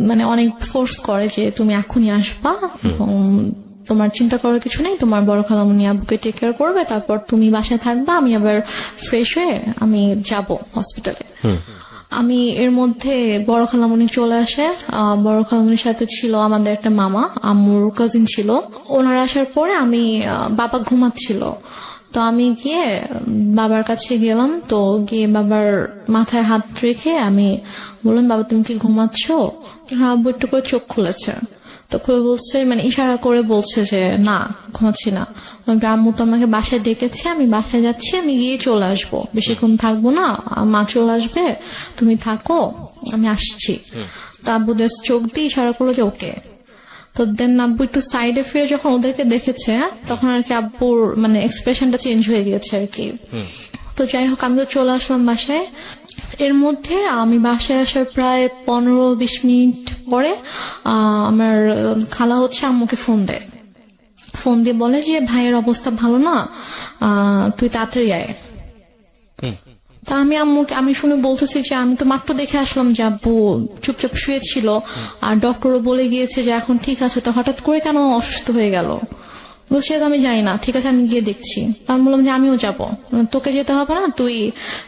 মানে অনেক ফোর্স করে যে তুমি এখনই আসবা এবং তোমার চিন্তা করার কিছু নেই, তোমার বড় খালামণি আব্বুকে টেক কেয়ার করবে, তারপর তুমি বাসায় থাকবা, আমি আবার ফ্রেশ হয়ে আমি যাব হসপিটালে। আমি এর মধ্যে বড় খালামণি চলে আসে। বড় খালামণির সাথে ছিল আমাদের একটা মামা, আম্মুর কাজিন ছিল। ওনারা আসার পরে আমি বাবা ঘুমাচ্ছিল, তো আমি গিয়ে বাবার কাছে গেলাম। তো গিয়ে বাবার মাথায় হাত রেখে আমি বললাম, বাবা তুমি কি ঘুমাচ্ছ? আব্বু একটু করে চোখ খুলেছে, তো খুলে বলছে, মানে ইশারা করে বলছে যে না ঘুমাচ্ছি না। আম্মু তো আমাকে বাসায় ডেকেছে, আমি বাসায় যাচ্ছি, আমি গিয়ে চলে আসবো, বেশিক্ষণ থাকবো না, মা চলে আসবে, তুমি থাকো, আমি আসছি। তো আব্বু চোখ দিয়ে ইশারা করলো যে ওকে। তো দেন আব্বু একটু সাইডে ফিরে যখন ওদেরকে দেখেছে, তখন আর কি আব্বুর মানে এক্সপ্রেশনটা চেঞ্জ হয়ে গিয়েছে আর কি। তো যাই হোক, আমি তো চলে আসলাম বাসায়। এর মধ্যে আমি বাসায় আসার প্রায় 15-20 মিনিট পরে আমার খালা হচ্ছে আম্মুকে ফোন দেয়। ফোন দিয়ে বলে যে ভাইয়ের অবস্থা ভালো না, তুই তাড়াতাড়ি আয়। তা আমি শুনে বলতেছি যে আমি তো মাত্র দেখে আসলাম যে আব্বু চুপচাপ শুয়েছিল, আর ডক্টরও বলে গিয়েছে যে এখন ঠিক আছে, তো হঠাৎ করে কেন অসুস্থ হয়ে গেল? বলছি আমি জানি না, ঠিক আছে আমি গিয়ে দেখছি। আমি বললাম যে আমিও যাবো, তোকে যেতে হবে না, তুই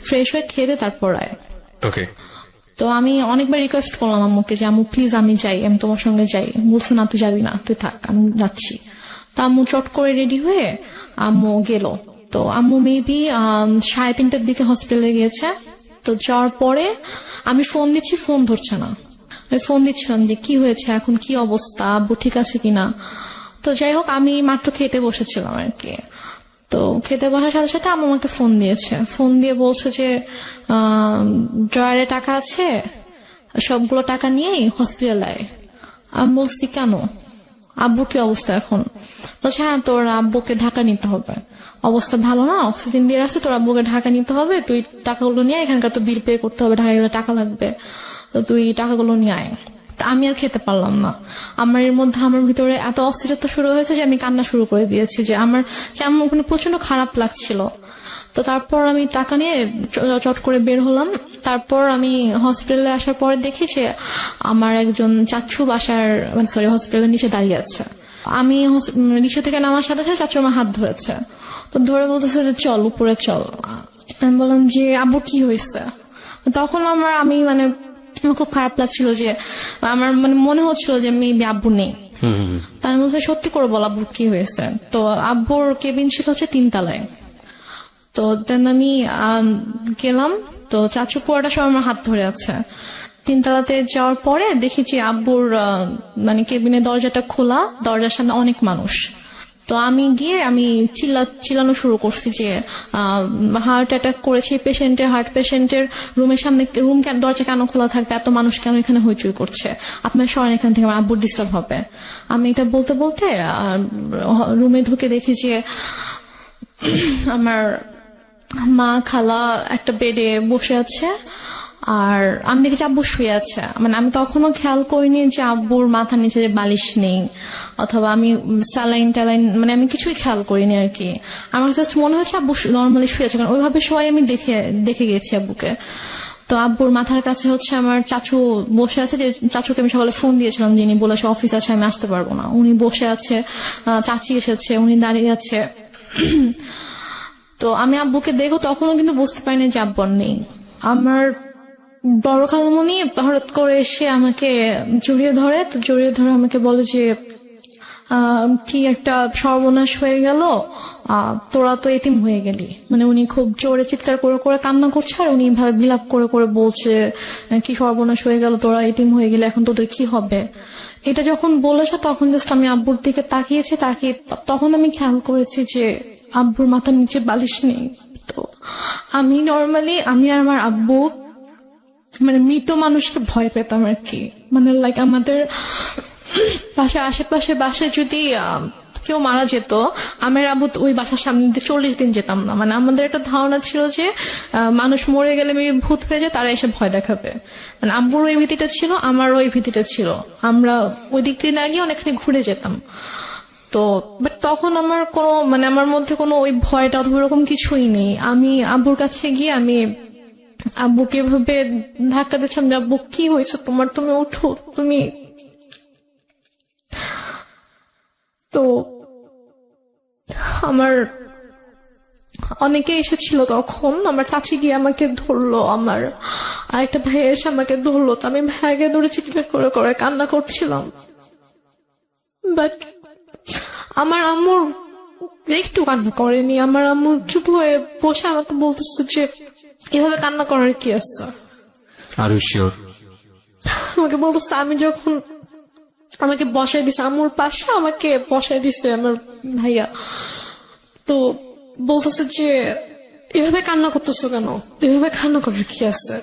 ফ্রেশ হয়ে খেয়ে দে তারপর আয়। ওকে। তো আমি অনেকবার রিকোয়েস্ট করলাম আম্মুকে যে আম্মু প্লিজ আমি যাই, আমি তোমার সঙ্গে যাই। বলছে না তুই যাবি না, তুই থাক, আমি যাচ্ছি। তো আম্মু চট করে রেডি হয়ে আম্মু গেল। তো আম্মু মেবি 3:30টার দিকে হসপিটালে গিয়েছে। তো যাওয়ার পরে আমি ফোন দিচ্ছি, ফোন ধরছে না। আমি ফোন দিচ্ছিলাম যে কি হয়েছে, এখন কি অবস্থা, আব্বু ঠিক আছে কিনা। তো যাই হোক, আমি মাত্র খেতে বসেছিলাম আর কি। তো খেতে বসার সাথে সাথে আম্মু আমাকে ফোন দিয়েছে। ফোন দিয়ে বলছে যে ড্রয়ারে টাকা আছে, সবগুলো টাকা নিয়েই হসপিটালে আয়। আমি বলছি কেন, আব্বুর কি অবস্থা এখন? বলছে হ্যাঁ তোর আব্বুকে ঢাকা নিতে হবে, অবস্থা ভালো না, অক্সিজেন দিয়ে রাখছে, তোর আব্বুকে ঢাকা নিতে হবে, তুই টাকাগুলো নিয়ে, এখানকার তো বিল পে করতে হবে, ঢাকা গেলে টাকা লাগবে, তো তুই টাকাগুলো নিয়ে আয়। আমি আর খেতে পারলাম না। আমার এর মধ্যে আমার ভিতরে এত অস্থিরতা শুরু হয়েছে যে আমি কান্না শুরু করে দিয়েছি, যে আমার কেমন ওখানে প্রচন্ড খারাপ লাগছিল। তো তারপর আমি টাকা নিয়ে চট করে বের হলাম। তারপর আমি হসপিটালে আসার পরে দেখি যে আমার একজন চাচু বাসার হসপিটালের নিচে দাঁড়িয়ে আছে। আমি রিক্সা থেকে নামার সাথে সাথে চাচু আমার হাত ধরেছে। তো ধরে বলতেছে যে চল উপরে চল। আমি বললাম যে আব্বু কি হয়েছে? তখন আমি আমার খুব খারাপ লাগছিল, যে আমার মনে হচ্ছিল যে মেবি আব্বু নেই। তার মধ্যে সত্যি করে বল আব্বুর কি হয়েছে। তো আব্বুর কেবিন ছিল হচ্ছে 3 তলায়। তো দেন আমি গেলাম, তো চাচু পুরোটা সব আমার হাত ধরে আছে। 3 তলাতে যাওয়ার পরে দেখি যে আব্বুর কেবিনের দরজাটা খোলা, দরজার সামনে অনেক মানুষ। তো আমি গিয়ে চিল্লানো শুরু করছি যে হার্ট অ্যাটাক করেছে পেশেন্টের, হার্ট পেশেন্টের রুমের সামনে দরজা কেন খোলা থাকবে, এত মানুষ কেন এখানে হইচই করছে, আপনার সরেন এখান থেকে, আমার আব্বুর ডিস্টার্ব হবে। আমি এটা বলতে বলতে রুমে ঢুকে দেখি যে আমার মা খালা একটা বেডে বসে আছে, আর আমি দেখেছি আব্বু শুয়ে আছে। আমি তখনও খেয়াল করিনি যে আব্বুর মাথার নিচে যে বালিশ নেই, অথবা আমি স্যালাইন ট্যালাইন আমি কিছুই খেয়াল করিনি আর কি। আমার জাস্ট মনে হচ্ছে আব্বু নর্মালি শুয়ে আছে, কারণ ওইভাবে সবাই আমি দেখে গেছি আব্বুকে। তো আব্বুর মাথার কাছে হচ্ছে আমার চাচু বসে আছে, যে চাচুকে আমি সকালে ফোন দিয়েছিলাম, যিনি বলেছে অফিস আছে আমি আসতে পারবো না, উনি বসে আছে। চাচি এসেছে, উনি দাঁড়িয়ে আছে। তো আমি আব্বুকে দেখো, তখনও কিন্তু বুঝতে পারিনি যে আব্বু নেই। আমার বড় খালামণি হঠাৎ করে এসে আমাকে জড়িয়ে ধরে, তো জড়িয়ে ধরে আমাকে বলে যে কি একটা সর্বনাশ হয়ে গেল, তোরা তো এতিম হয়ে গেলি। মানে উনি খুব জোরে চিৎকার করে করে কান্না করছে, আর উনি ভাবে বিলাপ করে করে বলছে কি সর্বনাশ হয়ে গেল, তোরা এতিম হয়ে গেলে এখন তোদের কি হবে। এটা যখন বলেছে তখন জাস্ট আমি আব্বুর দিকে তাকিয়েছি, তাকিয়ে তখন আমি খেয়াল করেছি যে আব্বুর মাথার নিচে বালিশ নেই। তো আমি নর্মালি আমি আর আমার আব্বু মানে মৃত মানুষকে ভয় পেতাম আর কি। মানে লাইক আমাদের বাসার আশেপাশে বাসায় যদি কেউ মারা যেত, আমার আব্বু ওই বাসার সামনে দিয়ে 40 দিন যেতাম না। মানে আমাদের একটা ধারণা ছিল যে মানুষ মরে গেলে মেবি ভূত হয়ে যায়, তারা এসে ভয় দেখাবে। মানে আব্বুর ওই ভীতিটা ছিল, আমারও ওই ভীতিটা ছিল। আমরা ওই দিক দিয়ে না গিয়ে অনেকখানি ঘুরে যেতাম। তো বাট তখন আমার কোনো মানে আমার মধ্যে কোনো ওই ভয়টা অথবা এরকম কিছুই নেই। আমি আব্বুর কাছে গিয়ে আমি আব্বুকে এভাবে ধাক্কা দিচ্ছিলাম যে আব্বু কি হয়েছে তোমার, তুমি উঠো তুমি। তো আমার অনেকে এসেছিল তখন, আমার চাচি গিয়ে আমাকে ধরলো, আমার আরেকটা ভাই এসে আমাকে ধরলো। তো আমি ভাইকে ধরে চিৎকার করে করে কান্না করছিলাম। বাট আমার আম্মুর একটু কান্না করেনি। আমার আম্মু চুপ হয়ে বসে আমাকে বলতেছে যে এভাবে কান্না করার কি আছে। Are you sure? আমাকে বলতেছে, আমি যখন আমাকে বসাই দিছে আম্মুর পাশে, আমাকে বসাই দিছে আমার ভাইয়া, তো বলতেছে যে এভাবে কান্না করতেছো কেন, এভাবে কান্না করার কি আছে,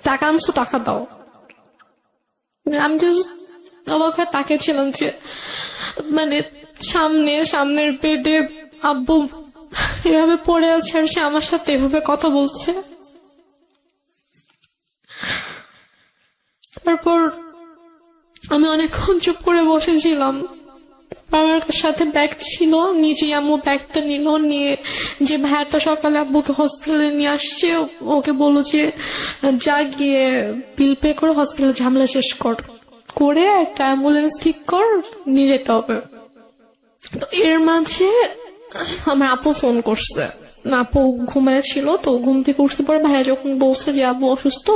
টাকা আনছো টাকা দাও। আমি জাস্ট অবাক হয়ে তাকিয়েছিলাম যে মানে সামনের বেডে আব্বু এভাবে পড়ে আছে আর সে আমার সাথে এভাবে কথা বলছে। তারপর আমি অনেকক্ষণ চুপ করে বসেছিলাম। আমার সাথে ব্যাগ ছিল, নিজে আম্মু ব্যাগটা নিল, নিয়ে যে ভাইয়াটা সকালে আব্বুকে হসপিটালে নিয়ে আসছে ওকে বললো যে যা গিয়ে বিল পে করে হসপিটালে ঝামেলা শেষ করে একটা অ্যাম্বুলেন্স ঠিক কর, নিয়ে যেতে হবে। তো এর মাঝে আমার আপু ফোন করছে, আপু ঘুমায় ছিল। তো ঘুম থেকে উঠতে পরে ভাইয়া যখন বলছে যে আব্বু অসুস্থ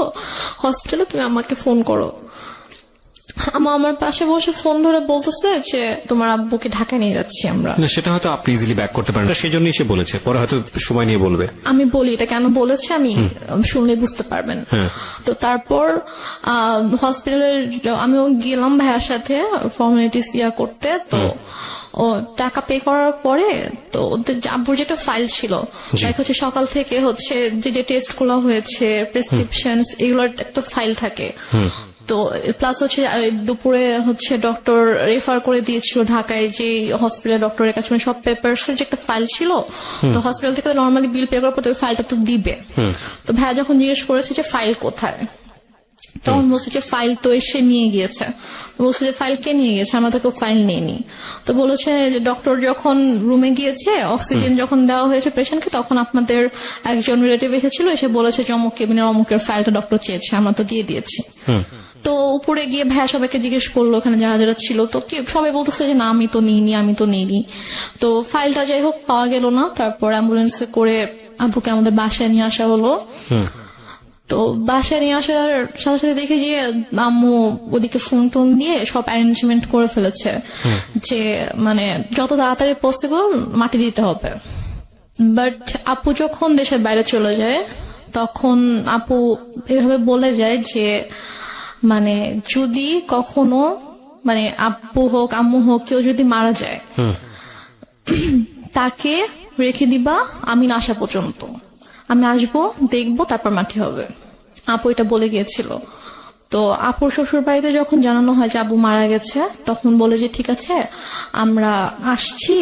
হসপিটালে, তুমি আমাকে ফোন করো। আমার পাশে বসে ফোন ধরে বলতেছে যে তোমার আব্বুকে ঢাকায় নিয়ে যাচ্ছি আমরা। না, সেটা হয়তো আপনি ইজিলি ব্যাক করতে পারেন, সেই জন্যই সে বলেছে, পরে হয়তো সময় নিয়ে বলবে। আমি বলি এটা কেন বলেছে আমি শুনলে বুঝতে পারবেন। তো তারপর হসপিটালে আমিও গেলাম ভাইয়ার সাথে ফর্মালিটিস করতে। তো ও টাকা পে করার পরে তো ওদের আব্বুর যেটা ফাইল ছিল, হচ্ছে সকাল থেকে হচ্ছে যে টেস্ট গুলো হয়েছে, প্রেসক্রিপশন, এগুলোর একটা ফাইল থাকে। তো প্লাস হচ্ছে দুপুরে হচ্ছে ডক্টর রেফার করে দিয়েছিল ঢাকায় যে হসপিটাল ডক্টরের কাছে, মানে সব পেপারস যে একটা ফাইল ছিল। তো হসপিটাল থেকে নর্মালি বিল পে করার পর ওই ফাইলটা তো দিবে। তো ভাইয়া যখন জিজ্ঞেস করেছে যে ফাইল কোথায়, তখন বলছে যে ফাইল তো এসে নিয়ে গিয়েছে। বলছে যে ফাইল কে নিয়ে গেছে, আমরা তো কেউ ফাইল নেইনি। তো বলেছে যে ডক্টর যখন রুমে গিয়েছে, অক্সিজেন যখন দেওয়া হয়েছে পেশেন্টকে, তখন আপনাদের একজন রিলেটিভ এসেছিল, এসে বলেছে যে অমুক কেবিনের অমুকের ফাইলটা ডক্টর চেয়েছে, আমরা তো দিয়ে দিয়েছি। তো উপরে গিয়ে ভাইয়া সবাইকে জিজ্ঞেস করলো ওখানে যারা যারা ছিল, তো সবাই বলতেছে যে না আমি তো নিইনি। তো ফাইলটা যাই হোক পাওয়া গেল না। তারপর অ্যাম্বুলেন্সে করে আব্বুকে আমাদের বাসায় নিয়ে আসা হলো। তো বাসায় নিয়ে আসার সাথে সাথে দেখি যে আম্মু ওদিকে ফোন টোন দিয়ে সব অ্যারেঞ্জমেন্ট করে ফেলেছে যে মানে যত তাড়াতাড়ি পসিবল মাটি দিতে হবে। বাট আপু যখন দেশের বাইরে চলে যায়, তখন আপু এভাবে বলে যায় যে মানে যদি কখনো মানে আব্বু হোক আম্মু হোক কেউ যদি মারা যায়, তাকে রেখে দিবা আমি না আসা পর্যন্ত, আমি আসবো দেখবো তারপর মাটি হবে। আপু এটা বলে গিয়েছিল। তো আপুর শ্বশুর বাড়িতে যখন জানানো হয় যে আব্বু মারা গেছে, তখন বলে যে ঠিক আছে আমরা আসছি,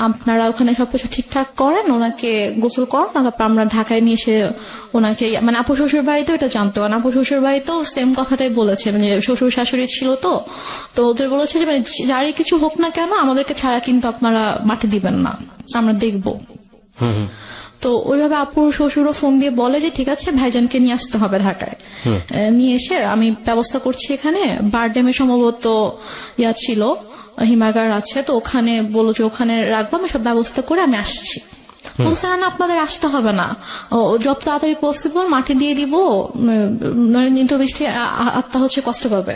আপনারা ওখানে সবকিছু ঠিকঠাক করেন, ওনাকে গোসল করেন, তারপর আমরা ঢাকায় নিয়ে এসে ওনাকে, মানে আপু শ্বশুর বাড়িতেও এটা জানতো, কারণ আপু শ্বশুর বাড়িতেও সেম কথাটাই বলেছে, মানে শ্বশুর শাশুড়ি ছিল তো ওদের বলেছে যে মানে যারই কিছু হোক না কেন আমাদেরকে ছাড়া কিন্তু আপনারা মাটি দিবেন না, আমরা দেখবো। তো ওইভাবে আপুর শ্বশুরও ফোন দিয়ে বলে যে ঠিক আছে ভাইজানকে নিয়ে আসতে হবে ঢাকায়। নিয়ে এসে আমি ব্যবস্থা করছি, এখানে বারডেমে সম্ভবত ছিল হিমাগার আছে, তো ওখানে বলো যে ওখানে রাখবো, আমি সব ব্যবস্থা করে আমি আসছি। বলছে না আপনাদের আসতে হবে না, ও যত তাড়াতাড়ি পসিবল মাটি দিয়ে দিব, নিত্য বৃষ্টি আত্মা হচ্ছে কষ্ট পাবে,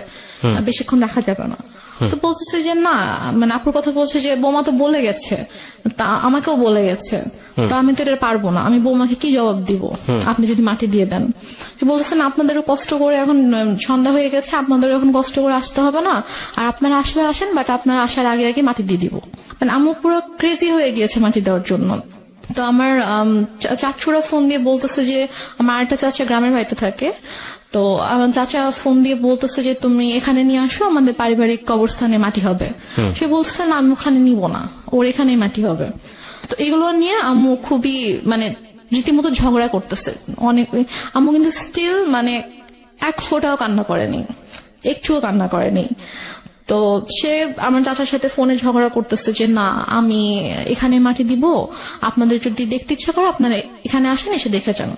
বেশিক্ষণ রাখা যাবে না। তো বলতেছে যে না, মানে আপুর কথা বলছে যে বৌমা তো বলে গেছে, তা আমাকেও বলে গেছে, তো আমি তো এটা পারবো না, আমি বৌমাকে কি জবাব দিব আপনি যদি মাটি দিয়ে দেন। বলতেছেন আপনাদেরও কষ্ট করে এখন সন্ধ্যা হয়ে গেছে, আপনাদেরও এখন কষ্ট করে আসতে হবে না, আর আপনারা আসলে আসেন, বাট আপনারা আসার আগে আগে মাটি দিয়ে দিব। মানে আম্মু পুরো ক্রেজি হয়ে গিয়েছে মাটি দেওয়ার জন্য। তো আমার চাচুরা ফোন দিয়ে বলতেছে যে, আমার একটা চাচা গ্রামের বাড়িতে থাকে, তো আমার চাচা ফোন দিয়ে বলতেছে যে তুমি এখানে নিয়ে আসো, আমাদের পারিবারিক কবরস্থানে মাটি হবে। সে বলতেছে না আমি ওখানে নিব না, ওর এখানেই মাটি হবে। তো এগুলো নিয়ে আম্মু খুবই মানে রীতিমতো ঝগড়া করতেছে অনেক। আম্মু কিন্তু স্টিল মানে এক ফোঁটাও কান্না করেনি, একটুও কান্না করেনি। তো সে আমার চাচার সাথে ফোনে ঝগড়া করতেছে যে না আমি এখানে মাটি দিব, আপনাদের যদি দেখতে ইচ্ছা করে আপনারা এখানে আসেন, এসে দেখে যান।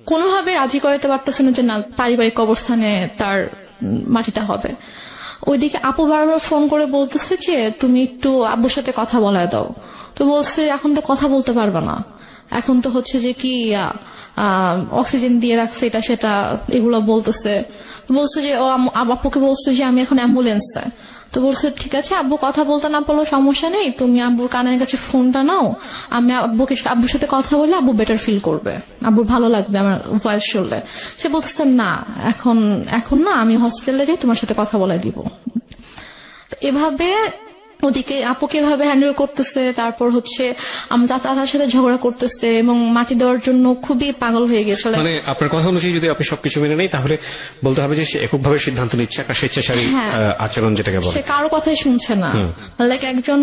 কোনোভাবে রাজি করাতে পারতেছে না যে না পারিবারিক কবরস্থানে তার মাটিটা হবে। ওইদিকে আপু বারবার ফোন করে বলতেছে যে তুমি একটু আব্বুর সাথে কথা বলায় দাও। তো বলছে এখন তো কথা বলতে পারবে না, এখন তো হচ্ছে যে কি অক্সিজেন দিয়ে রাখছে এটা সেটা এগুলো বলতেছে। বলছে যে ও আব্বুকে বলছে যে আমি এখন অ্যাম্বুলেন্স চাই। তো বলছে ঠিক আছে আব্বু কথা বলতে না পারলেও সমস্যা নেই, তুমি আব্বুর কানের কাছে ফোনটা নাও, আমি আব্বুর সাথে কথা বলে আব্বু বেটার ফিল করবে, আব্বুর ভালো লাগবে আমার ভয়েস শুনলে। সে বলছে না এখন না, আমি হসপিটালে যাই, তোমার সাথে কথা বলে দিব। এভাবে ওদিকে আপুকে এভাবে হ্যান্ডেল করতেছে, তারপর হচ্ছে আমার চাচার সাথে ঝগড়া করতেছে এবং মাটি দেওয়ার জন্য খুবই পাগল হয়ে গেছিল। মানে আপনার কথা অনুযায়ী যদি আপনি সবকিছু মেনে নেই, তাহলে বলতে হবে যে সে এককভাবে সিদ্ধান্ত নিচ্ছে, একটা স্বেচ্ছাচারী আচরণ যেটাকে বলে। সে কারো কথাই শুনছে না। লাইক একজন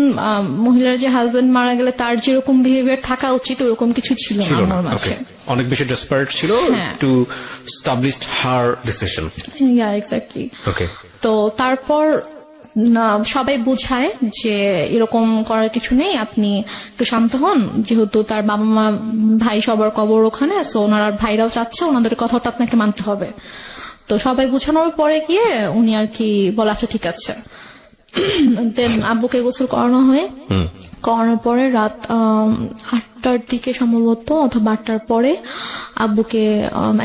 মহিলার যে হাজবেন্ড মারা গেলে তার যেরকম বিহেভিয়ার থাকা উচিত ওরকম কিছু ছিল না আমার মাঝে। অনেক বেশি ডেসপারেট ছিল টু স্টাবলিশ হার ডিসিশন। ইয়া এক্স্যাক্টলি। তো তারপর সবাই বুঝায় যে এরকম করার কিছু নেই, আপনি একটু শান্ত হন, যেহেতু তার বাবা মা ভাই সবার কবর ওখানে, সো ওনার ভাইরাও চাচ্ছে, ওনাদের কথাটা আপনাকে মানতে হবে। তো সবাই বুঝানোর পরে গিয়ে উনি আর কি বলে আচ্ছা ঠিক আছে। দেন আব্বুকে গোসল করানো হয়, করানোর পরে রাত 8টার দিকে সম্ভবত অথবা 8টার পরে আব্বুকে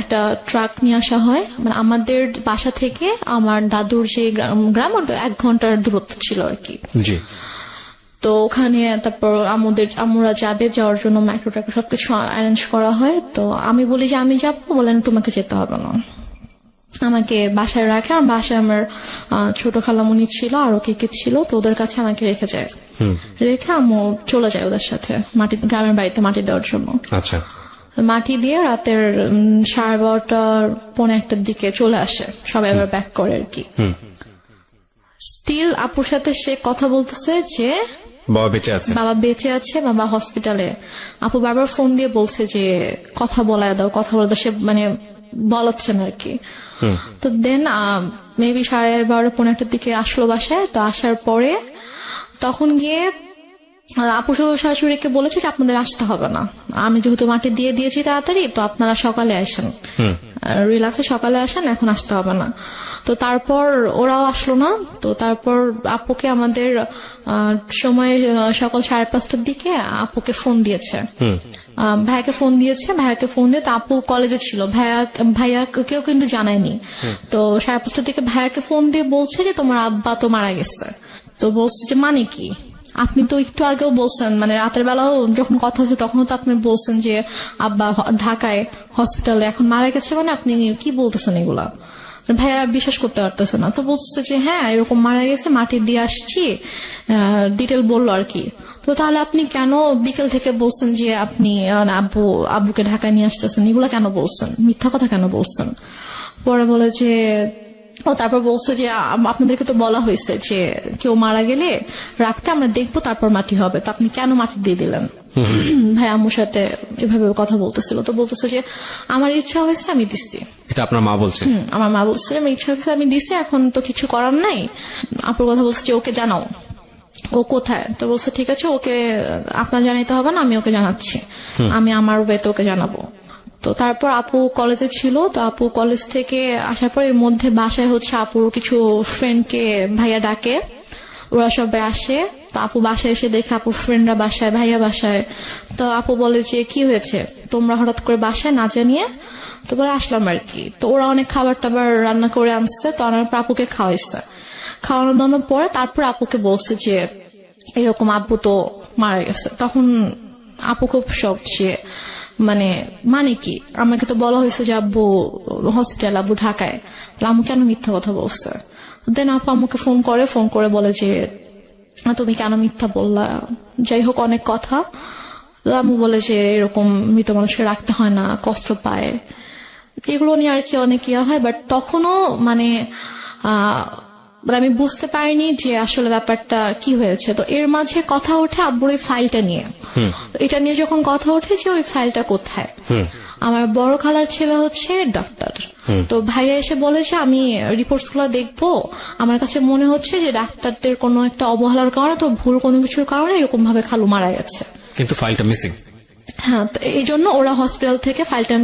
একটা ট্রাক নিয়ে আসা হয়। মানে আমাদের বাসা থেকে আমার দাদুর যে গ্রাম 1 ঘন্টার দূরত্ব ছিল আর কি। তো ওখানে তারপর আমরা যাওয়ার জন্য মাইক্রো ট্রাক সবকিছু অ্যারেঞ্জ করা হয়। তো আমি বলি যে আমি যাবো, বলেন তোমাকে যেতে হবে না, আমাকে বাসায় রাখে। আমার বাসায় আমার ছোট খালামুনি ছিল, আরো কে ছিল, তো ওদের কাছে আমাকে রেখে যায়। রেখে আমি চলে যায় ওদের সাথে গ্রামের বাড়িতে মাটি দেওয়ার জন্য। আচ্ছা, মাটি দিয়ে রাতের 12:30 পৌনে 1টার দিকে চলে আসে, সবাই আবার ব্যাক করে আর কি। স্টিল আপুর সাথে সে কথা বলতেছে যে বাবা বেঁচে আছে, বাবা হসপিটালে। আপু বারবার ফোন দিয়ে বলছে যে কথা বলায় দাও, সে মানে বলাচ্ছে না আর কি। তো দেন মেবি 12:30 পৌনে 1টার দিকে আসলো বাসায়। তো আসার পরে তখন গিয়ে আপু শাশুড়িকে বলেছে যে আপনাদের আসতে হবে না, আমি যেহেতু মাটি দিয়ে দিয়েছি তাড়াতাড়ি, তো আপনারা সকালে আসেন, রিল্যাক্সে সকালে আসেন, এখন আসতে হবে না। তো তারপর ওরাও আসলো না। তো তারপর আপুকে আমাদের সময় সকাল 5:30টার দিকে আপুকে ফোন দিয়েছে, ভাইয়াকে ফোন দিয়ে, তো আপু কলেজে ছিল, ভাইয়াকেও কিন্তু জানায়নি। তো 5:30টার দিকে ভাইয়াকে ফোন দিয়ে বলছে যে তোমার আব্বা তো মারা গেছে। তো বলছে যে মানে কি, আপনি তো একটু আগেও বলছেন, মানে রাতের বেলাও যখন কথা হচ্ছে তখনও তো আপনি বলছেন যে আব্বা ঢাকায় হসপিটালে, এখন মারা গেছে, মানে আপনি কি বলতেছেন এগুলা? ভাইয়া বিশ্বাস করতে পারতেছে না। তো বলছে যে হ্যাঁ এরকম মারা গেছে, মাটি দিয়ে আসছি, ডিটেল বললো আর কি। তো তাহলে আপনি কেন বিকেল থেকে বলছেন যে আপনি আব্বুকে ঢাকায় নিয়ে আসতেছেন, এগুলা কেন বলছেন, মিথ্যা কথা কেন বলছেন? পরে বলে যে তারপর বলছে যে আপনাদেরকে তো বলা হয়েছে যে কেউ মারা গেলে রাখতে, আমরা দেখবো তারপর মাটি হবে, তো আপনি কেন মাটি দিয়ে দিলেন? ভাই আম্মুর সাথে এভাবে কথা বলতেছিল। তো বলতেছে যে আমার ইচ্ছা হয়েছে আমি দিচ্ছি। এটা আপনার মা বলছে? আমার মা বলছে আমার ইচ্ছা হয়েছে আমি দিচ্ছি, এখন তো কিছু করার নাই। আপুর কথা বলছে যে ওকে জানাও, ও কোথায়? তো বলছে ঠিক আছে, ওকে আপনার জানাইতে হবে না, আমি ওকে জানাচ্ছি, আমি আমার ওয়েতে ওকে জানাবো। তো তারপর আপু কলেজে ছিল। তো আপু কলেজ থেকে আসার পর এর মধ্যে বাসায় হচ্ছে আপুর কিছু ফ্রেন্ডকে ভাইয়া ডাকে, ওরা সবাই আসে। তো আপু বাসায় এসে দেখে আপুর ফ্রেন্ডরা বাসায়, ভাইয়া বাসায়। তো আপু বলে যে কি হয়েছে তোমরা হঠাৎ করে বাসায় না জানিয়ে? তো বলে আসলাম আর কি। তো ওরা অনেক খাবার টাবার রান্না করে আনছে, তো আনার পর আপুকে খাওয়াইছে। খাওয়ানো দাওয়ানোর পরে তারপর আপুকে বলছে যে এরকম আব্বু তো মারা গেছে। তখন আপু খুব শক, যে মানে কি, আমাকে তো বলা হয়েছে যে আব্বু হসপিটাল, আব্বু ঢাকায়, আম্মু কেন মিথ্যা কথা বলছে? দেন আপু আমাকে ফোন করে বলে যে তুমি কেন মিথ্যা বললা, যাই হোক অনেক কথা। আম্মু বলে যে এরকম মৃত মানুষকে রাখতে হয় না, কষ্ট পায়, এগুলো নিয়ে আর কি অনেক ইয়া হয়। বাট তখনও আমি বুঝতে পারিনি যে আসলে ব্যাপারটা কি হয়েছে। তো এর মাঝে কথা ওঠে আব্বুর ওই ফাইলটা নিয়ে। এটা নিয়ে যখন কথা ওঠে যে ওই ফাইলটা কোথায়, আমার বড় খালার ছেলে হচ্ছে ডাক্তার। তো ভাইয়া এসে বলে যে আমি রিপোর্টস গুলো দেখবো, আমার কাছে মনে হচ্ছে যে ডাক্তারদের কোনো একটা অবহেলার কারণে, তো ভুল কোনো কিছুর কারণে এরকম ভাবে খালু মারা গেছে। কিন্তু ফাইলটা মিসিং। হ্যাঁ, তো এই জন্য ওরা হসপিটাল থেকে ফাইলটা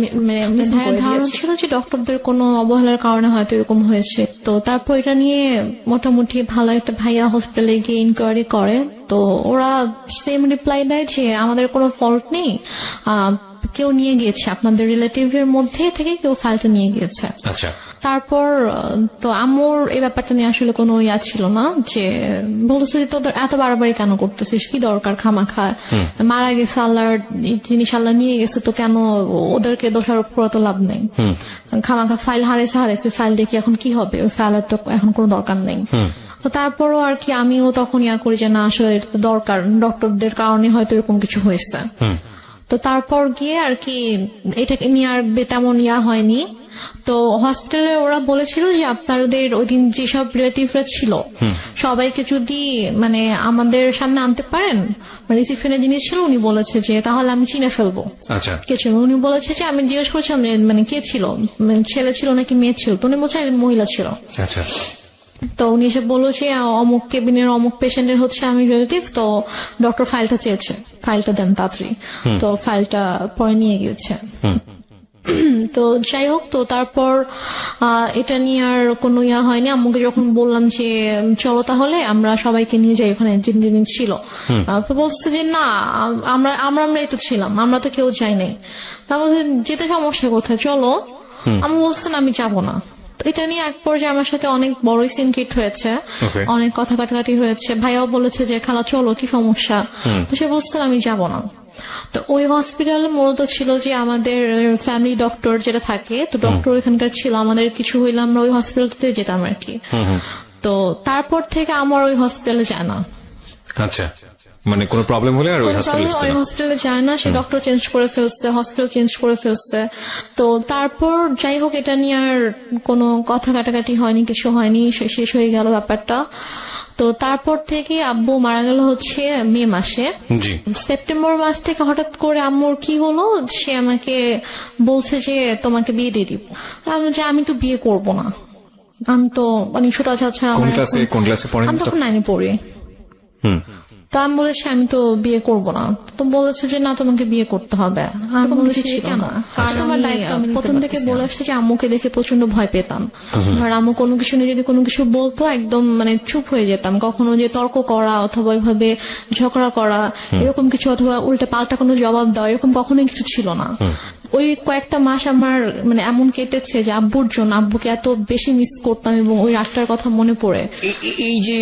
ধারণা ছিল যে ডক্টরদের কোনো অবহেলার কারণে হয়তো এরকম হয়েছে। তো তারপর এটা নিয়ে মোটামুটি ভালো একটা ভাইয়া হসপিটালে গিয়ে ইনকোয়ারি করে। তো ওরা সেম রিপ্লাই দেয় যে আমাদের কোনো ফল্ট নেই, কেউ নিয়ে গিয়েছে, আপনাদের রিলেটিভ এর মধ্যে থেকে কেউ ফাইলটা নিয়ে গিয়েছে। আচ্ছা। তারপর তো আম্মুর এই ব্যাপারটা নিয়ে আসলে কোনো ইয়া ছিল না, যে বলতেছে যে তোদের এত বাড়াবাড়ি কেন করতেছিস, কি দরকার, খামাখা মারা গেছে, আল্লাহর জিনিস আল্লাহ নিয়ে গেছে, তো কেন ওদেরকে দোষারোপ করে তো লাভ নেই, খামাখা ফাইল হারাইছে, ফাইল দেখি এখন কি হবে, ওই ফাইলের তো এখন কোনো দরকার নেই। তো তারপরও আর কি আমিও তখন ইয়া করি যে না আসলে এটা তো দরকার, ডক্টরদের কারণে হয়তো এরকম কিছু হয়েছে। তো তারপর গিয়ে আর কি এটাকে নিয়ে আর তেমন ইয়া হয়নি। তো হসপিটালে ওরা বলেছিল যে আপনাদের ওই দিন যেসব রিলেটিভরা ছিল সবাইকে যদি আমাদের সামনে আনতে পারেন, রিসিপশনের জিনিস ছিল, উনি বলেছে যে তাহলে আমি চিনে ফেলবো। আচ্ছা। কে ছিল? উনি বলেছে যে আমি জিজ্ঞেস করছিলাম কে ছিল, ছেলে ছিল নাকি মেয়ে ছিল, তো উনি বলছে মহিলা ছিল। আচ্ছা। তো উনি এসে বললো যে অমুক কেবিনের অমুক পেশেন্টের হচ্ছে আমি রিলেটিভ, তো ডক্টর ফাইলটা চেয়েছে, ফাইলটা দেন তাড়াতাড়ি। তো ফাইলটা পরে নিয়ে গিয়েছে। তো যাই হোক, তো তারপর এটা নিয়ে আর কোনো ইয়া হয়নি। আম্মুকে যখন বললাম যে চলো তাহলে আমরা সবাইকে নিয়ে যাই ওখানে যেদিন ছিল, তো বলছে যে না আমরাই তো ছিলাম, আমরা তো কেউ যাই নাই, তারপর যেতে সমস্যা কোথায়, চলো। আমি বলছেন আমি যাবো না। তো এটা নিয়ে এক পর্যায়ে আমার সাথে অনেক বড়ই সিনক্রিট হয়েছে, অনেক কথা কাটাকাটি হয়েছে। ভাইয়াও বলেছে যে খালা চলো, কি সমস্যা, তো সে বলছে আমি যাব না। তো ওই হসপিটালে মূলত ছিল যে আমাদের ফ্যামিলি ডক্টর যেটা থাকে, তো ডক্টর এখানকার ছিল, আমাদের কিছু হইলে আমরা ওই হসপিটালতে যেতাম আর কি। তো তারপর থেকে আমার ওই হসপিটালে যায় না। আচ্ছা, কোনো প্রবলেম হলে আর ওই হসপিটালে যায় না, সে ডক্টর চেঞ্জ করে ফেলছে, হসপিটাল চেঞ্জ করে ফেলছে। তো তারপর যাই হোক এটা নিয়ে আর কোনো কথা কাটাকাটি হয়নি, কিছু হয়নি, শেষ হয়ে গেল ব্যাপারটা। তো তারপর থেকে আব্বু মারা গেল হচ্ছে মে মাসে। সেপ্টেম্বর মাস থেকে হঠাৎ করে আম্মুর কি হলো, সে আমাকে বলছে যে তোমাকে বিয়ে দিয়ে দিব। আমি তো বিয়ে করব না, আমি তো অনেক ছোট আছে, আমি তখন 9-এ পড়ি। তা আমি বলেছি আমি তো বিয়ে করব না। তো বলেছে যে না তোমাকে বিয়ে করতে হবে। আমি বলেছি কেন, আমার দায়িত্ব। আমি প্রথম থেকে বলে আসছি যে আম্মুকে দেখে প্রচন্ড ভয় পেতাম। ধর আম্মু কোনো কিছু নিয়ে যদি কোনো কিছু বলতো একদম চুপ হয়ে যেতাম, কখনো যে তর্ক করা অথবা ওইভাবে ঝগড়া করা এরকম কিছু, অথবা উল্টে পাল্টা কোনো জবাব দেওয়া এরকম কখনোই কিছু ছিল না। ওই কয়েকটা মাস আমার এমন কেটেছে যে আব্বুর জন্য, আব্বুকে এত বেশি মিস করতাম এবং ওই রাতটার কথা মনে পড়ে। এই যে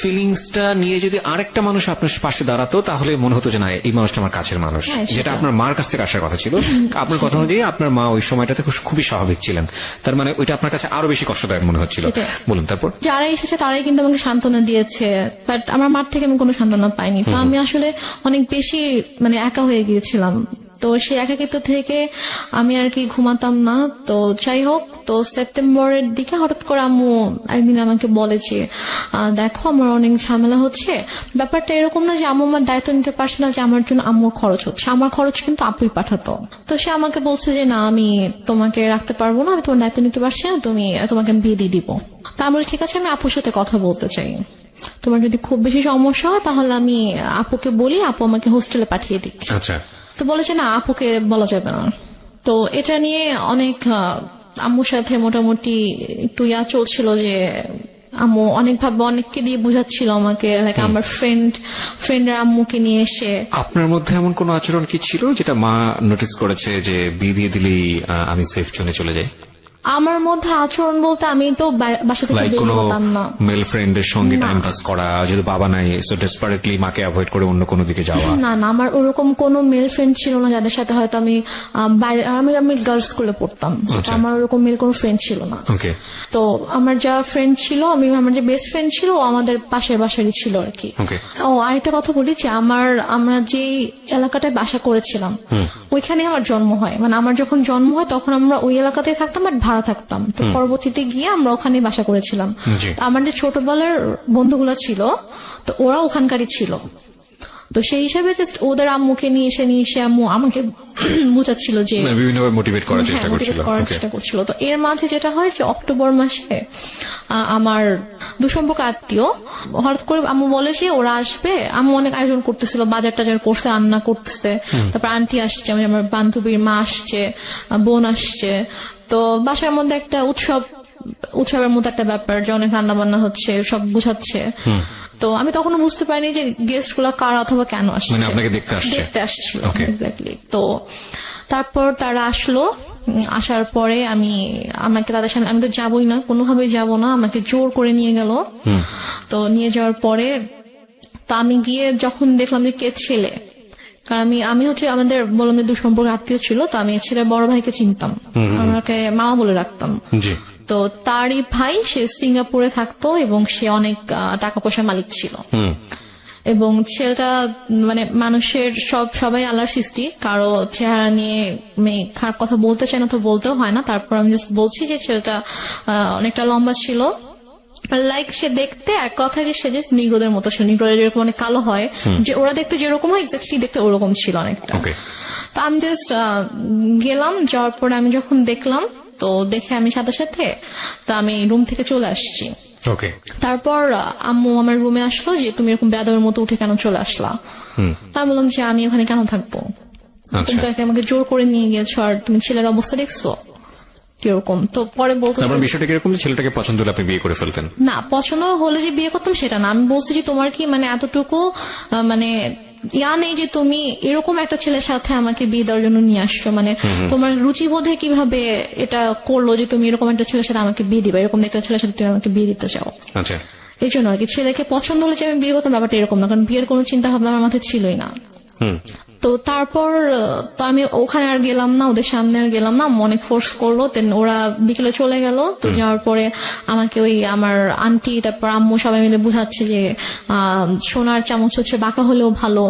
ফিলিংসটা নিয়ে যদি আরেকটা মানুষ আপনার পাশে দাঁড়াতো তাহলে মনে হতো যে না এই মানুষটা আমার কাছের মানুষ, যেটা আপনার মার কাছ থেকে আসার কথা ছিল। আপনার কথা অনুযায়ী আপনার মা ওই সময়টাতে খুবই স্বাভাবিক ছিলেন, তার ওইটা আপনার কাছে আরো বেশি কষ্টদায়ক মনে হচ্ছিল। বলুন তারপর। যারা এসেছে তারাই কিন্তু আমাকে সান্ত্বনা দিয়েছে, বাট আমার মার থেকে আমি কোনো সান্ত্বনা পাইনি। তো আমি আসলে অনেক বেশি একা হয়ে গিয়েছিলাম। তো সেই একাকিত্ব থেকে আমি আর কি ঘুমাতাম না। তো যাই হোক, তো সেপ্টেম্বরের দিকে হঠাৎ করে আম্মু একদিন আমাকে বলে যে দেখো আমার অনেক ঝামেলা হচ্ছে। ব্যাপারটা এরকম না যে আম্মু আমার দায়িত্ব নিতে পারছে না, যে আমার জন্য আম্মুর খরচ হচ্ছে, আমার খরচ কিন্তু আপুই পাঠাতো। তো সে আমাকে বলছে যে না আমি তোমাকে রাখতে পারবো না, আমি তোমার দায়িত্ব নিতে পারছি না, তোমাকে আমি বিয়ে দিয়ে দিব। তা আমি ঠিক আছে, আমি আপুর সাথে কথা বলতে চাই, তোমার যদি খুব বেশি সমস্যা হয় তাহলে আমি আপুকে বলি, আপু আমাকে হোস্টেলে পাঠিয়ে দিক। আচ্ছা। তো বলেছে না আপুকে বলা যাবে না। তো এটা নিয়ে অনেক আম্মুর সাথে মোটামুটি একটু চলছিল যে আম্মু অনেকভাবে অনেককে দিয়ে বুঝাচ্ছিল আমাকে, লাইক আমার ফ্রেন্ডের আম্মুকে নিয়ে এসে। আপনার মধ্যে এমন কোন আচরণ কি ছিল যেটা মা নোটিস করেছে যে বিয়ে দিয়ে দিলেই আমি সেফ জোনে চলে যাই? আমার মধ্যে আচরণ বলতে আমি তো বাসা থেকে লাইক বের কোনো হতাম না। মেল ফ্রেন্ডের সঙ্গে টাইম পাস করা, যেহেতু বাবা নাই সো ডেসপারেটলি মাকে অ্যাভয়েড করে অন্য কোনো দিকে যাওয়া? না না, আমার ওরকম কোনো মেল ফ্রেন্ড ছিল না যাদের সাথে হয়তো আমি বাইরে, আমি গার্লস স্কুলে পড়তাম, আচ্ছা। আমার ওরকম মেল কোনো ফ্রেন্ড ছিল না। ওকে। তো আমার যা ফ্রেন্ড ছিল, আমার যে বেস্ট ফ্রেন্ড ছিল ও আমাদের পাশের বাসারই ছিল আর কি। ওকে। ও আরেকটা কথা বলি যে আমরা যে এলাকাটায় বাসা করেছিলাম ওইখানে আমার জন্ম হয়, মানে আমার যখন জন্ম হয় তখন আমরা ওই এলাকাতেই থাকতাম, বাট ভাড়া থাকতাম। তো পরবর্তীতে গিয়ে আমরা ওখানে বাসা করেছিলাম। জি। তো আমার যে ছোটবেলার বন্ধুগুলো ছিল তো ওরা ওখানকারই ছিল। তো সেই হিসাবে জাস্ট ওদের আম্মুকে নিয়ে এসে আম্মু আমাকে বুঝাচ্ছিল যে বিভিন্নভাবে মোটিভেট করার চেষ্টা হ্যাঁ, করছিল। motivate করার ওকে। চেষ্টা করছিল। তো এর মাঝে যেটা হয় যে অক্টোবর মাসে আমার দুসম্পর্ক আত্মীয় হঠাৎ করে আম্মু বলে যে ওরা আসবে। আম্মু অনেক আয়োজন করতেছিল, বাজার টাজার করছে, রান্না করতেছে, তারপর আন্টি আসছে, আমার বান্ধবীর মা আসছে, বোন আসছে। তো বাসার মধ্যে একটা উৎসবের মতো একটা ব্যাপার যে অনেক রান্না বান্না হচ্ছে, সব গুছাচ্ছে। তো আমি তখনও বুঝতে পারিনি যে গেস্ট গুলা কার অথবা কেন আসছে, মানে আপনাকে দেখতে আসছিল। Okay. এক্স্যাক্টলি। তো তারপর তারা আসলো, আসার পরে আমাকে তাদের সামনে, আমি তো যাবোই না, কোনোভাবেই যাব না, আমাকে জোর করে নিয়ে গেল। তো নিয়ে যাওয়ার পরে তো আমি গিয়ে যখন দেখলাম যে কে ছেলে, কারণ আমি হচ্ছে আমাদের বললাম যে দুসম্পর্ক আত্মীয় ছিল, তো আমি ছেলের বড় ভাইকে চিনতাম, আমাকে মামা বলে রাখতাম। জি। তো তারই ভাই, সে সিঙ্গাপুরে থাকতো এবং সে অনেক টাকা পয়সার মালিক ছিল। এবং ছেলেটা মানে মানুষের সবাই আল্লাহর সৃষ্টি, কারো চেহারা নিয়ে খারাপ কথা বলতে চায় না, তো বলতেও হয় না। তারপর আমি জাস্ট বলছি যে ছেলেটা অনেকটা লম্বা ছিল, লাইক সে দেখতে এক কথায় যে সে জাস্ট নিগ্রোদের মতো ছিল, নিগ্রোদের যেরকম অনেক কালো হয়, যে ওরা দেখতে যেরকম হয় এক্স্যাক্টলি দেখতে ওরকম ছিল অনেকটা। ওকে। তো আমি জাস্ট গেলাম, যাওয়ার পরে আমি যখন দেখলাম, তো দেখে আমি সাথে সাথে তো আমি রুম থেকে চলে আসছি। ওকে। তারপর আম্মু আমার রুমে আসলো যে তুমি এরকম বেয়াদবের মতো উঠে কেন চলে আসলা? আমি বললাম যে আমি ওখানে কেন থাকবো, তুমি তো আমাকে জোর করে নিয়ে গিয়েছো, আর তুমি ছেলের অবস্থা দেখছো কিরকম। তো পরে বলতে আপনার বিষয়টা কিরকম, ছেলেটাকে পছন্দ হলে আপনি বিয়ে করে ফেলতেন? না, পছন্দ হলে যে বিয়ে করতাম সেটা না, আমি বলছি যে তোমার কি মানে এতটুকু মানে নেই যে তুমি এরকম একটা ছেলের সাথে আমাকে বিয়ে দেওয়ার জন্য নিয়ে আসছো, মানে তোমার রুচিবোধে কিভাবে এটা করলো যে তুমি এরকম একটা ছেলের সাথে আমাকে বিয়ে দিবা, এরকম একটা ছেলের সাথে তুমি আমাকে বিয়ে দিতে চাও। আচ্ছা। এই জন্য আর কি, ছেলেকে পছন্দ হলে যে আমি বিয়ে করতাম ব্যাপারটা এরকম না, কারণ বিয়ের কোনো চিন্তা ভাবনা আমার মাথায় ছিলই না। তো তারপর তো আমি ওখানে আর গেলাম না, ওদের সামনে আর গেলাম না, অনেক ফোর্স করলো। দেন ওরা বিকেলে চলে গেল। তো যাওয়ার পরে আমাকে ওই আমার আন্টি তারপর আম্মু সবাই মিলে বুঝাচ্ছে যে সোনার চামচ হচ্ছে বাঁকা হলেও ভালো,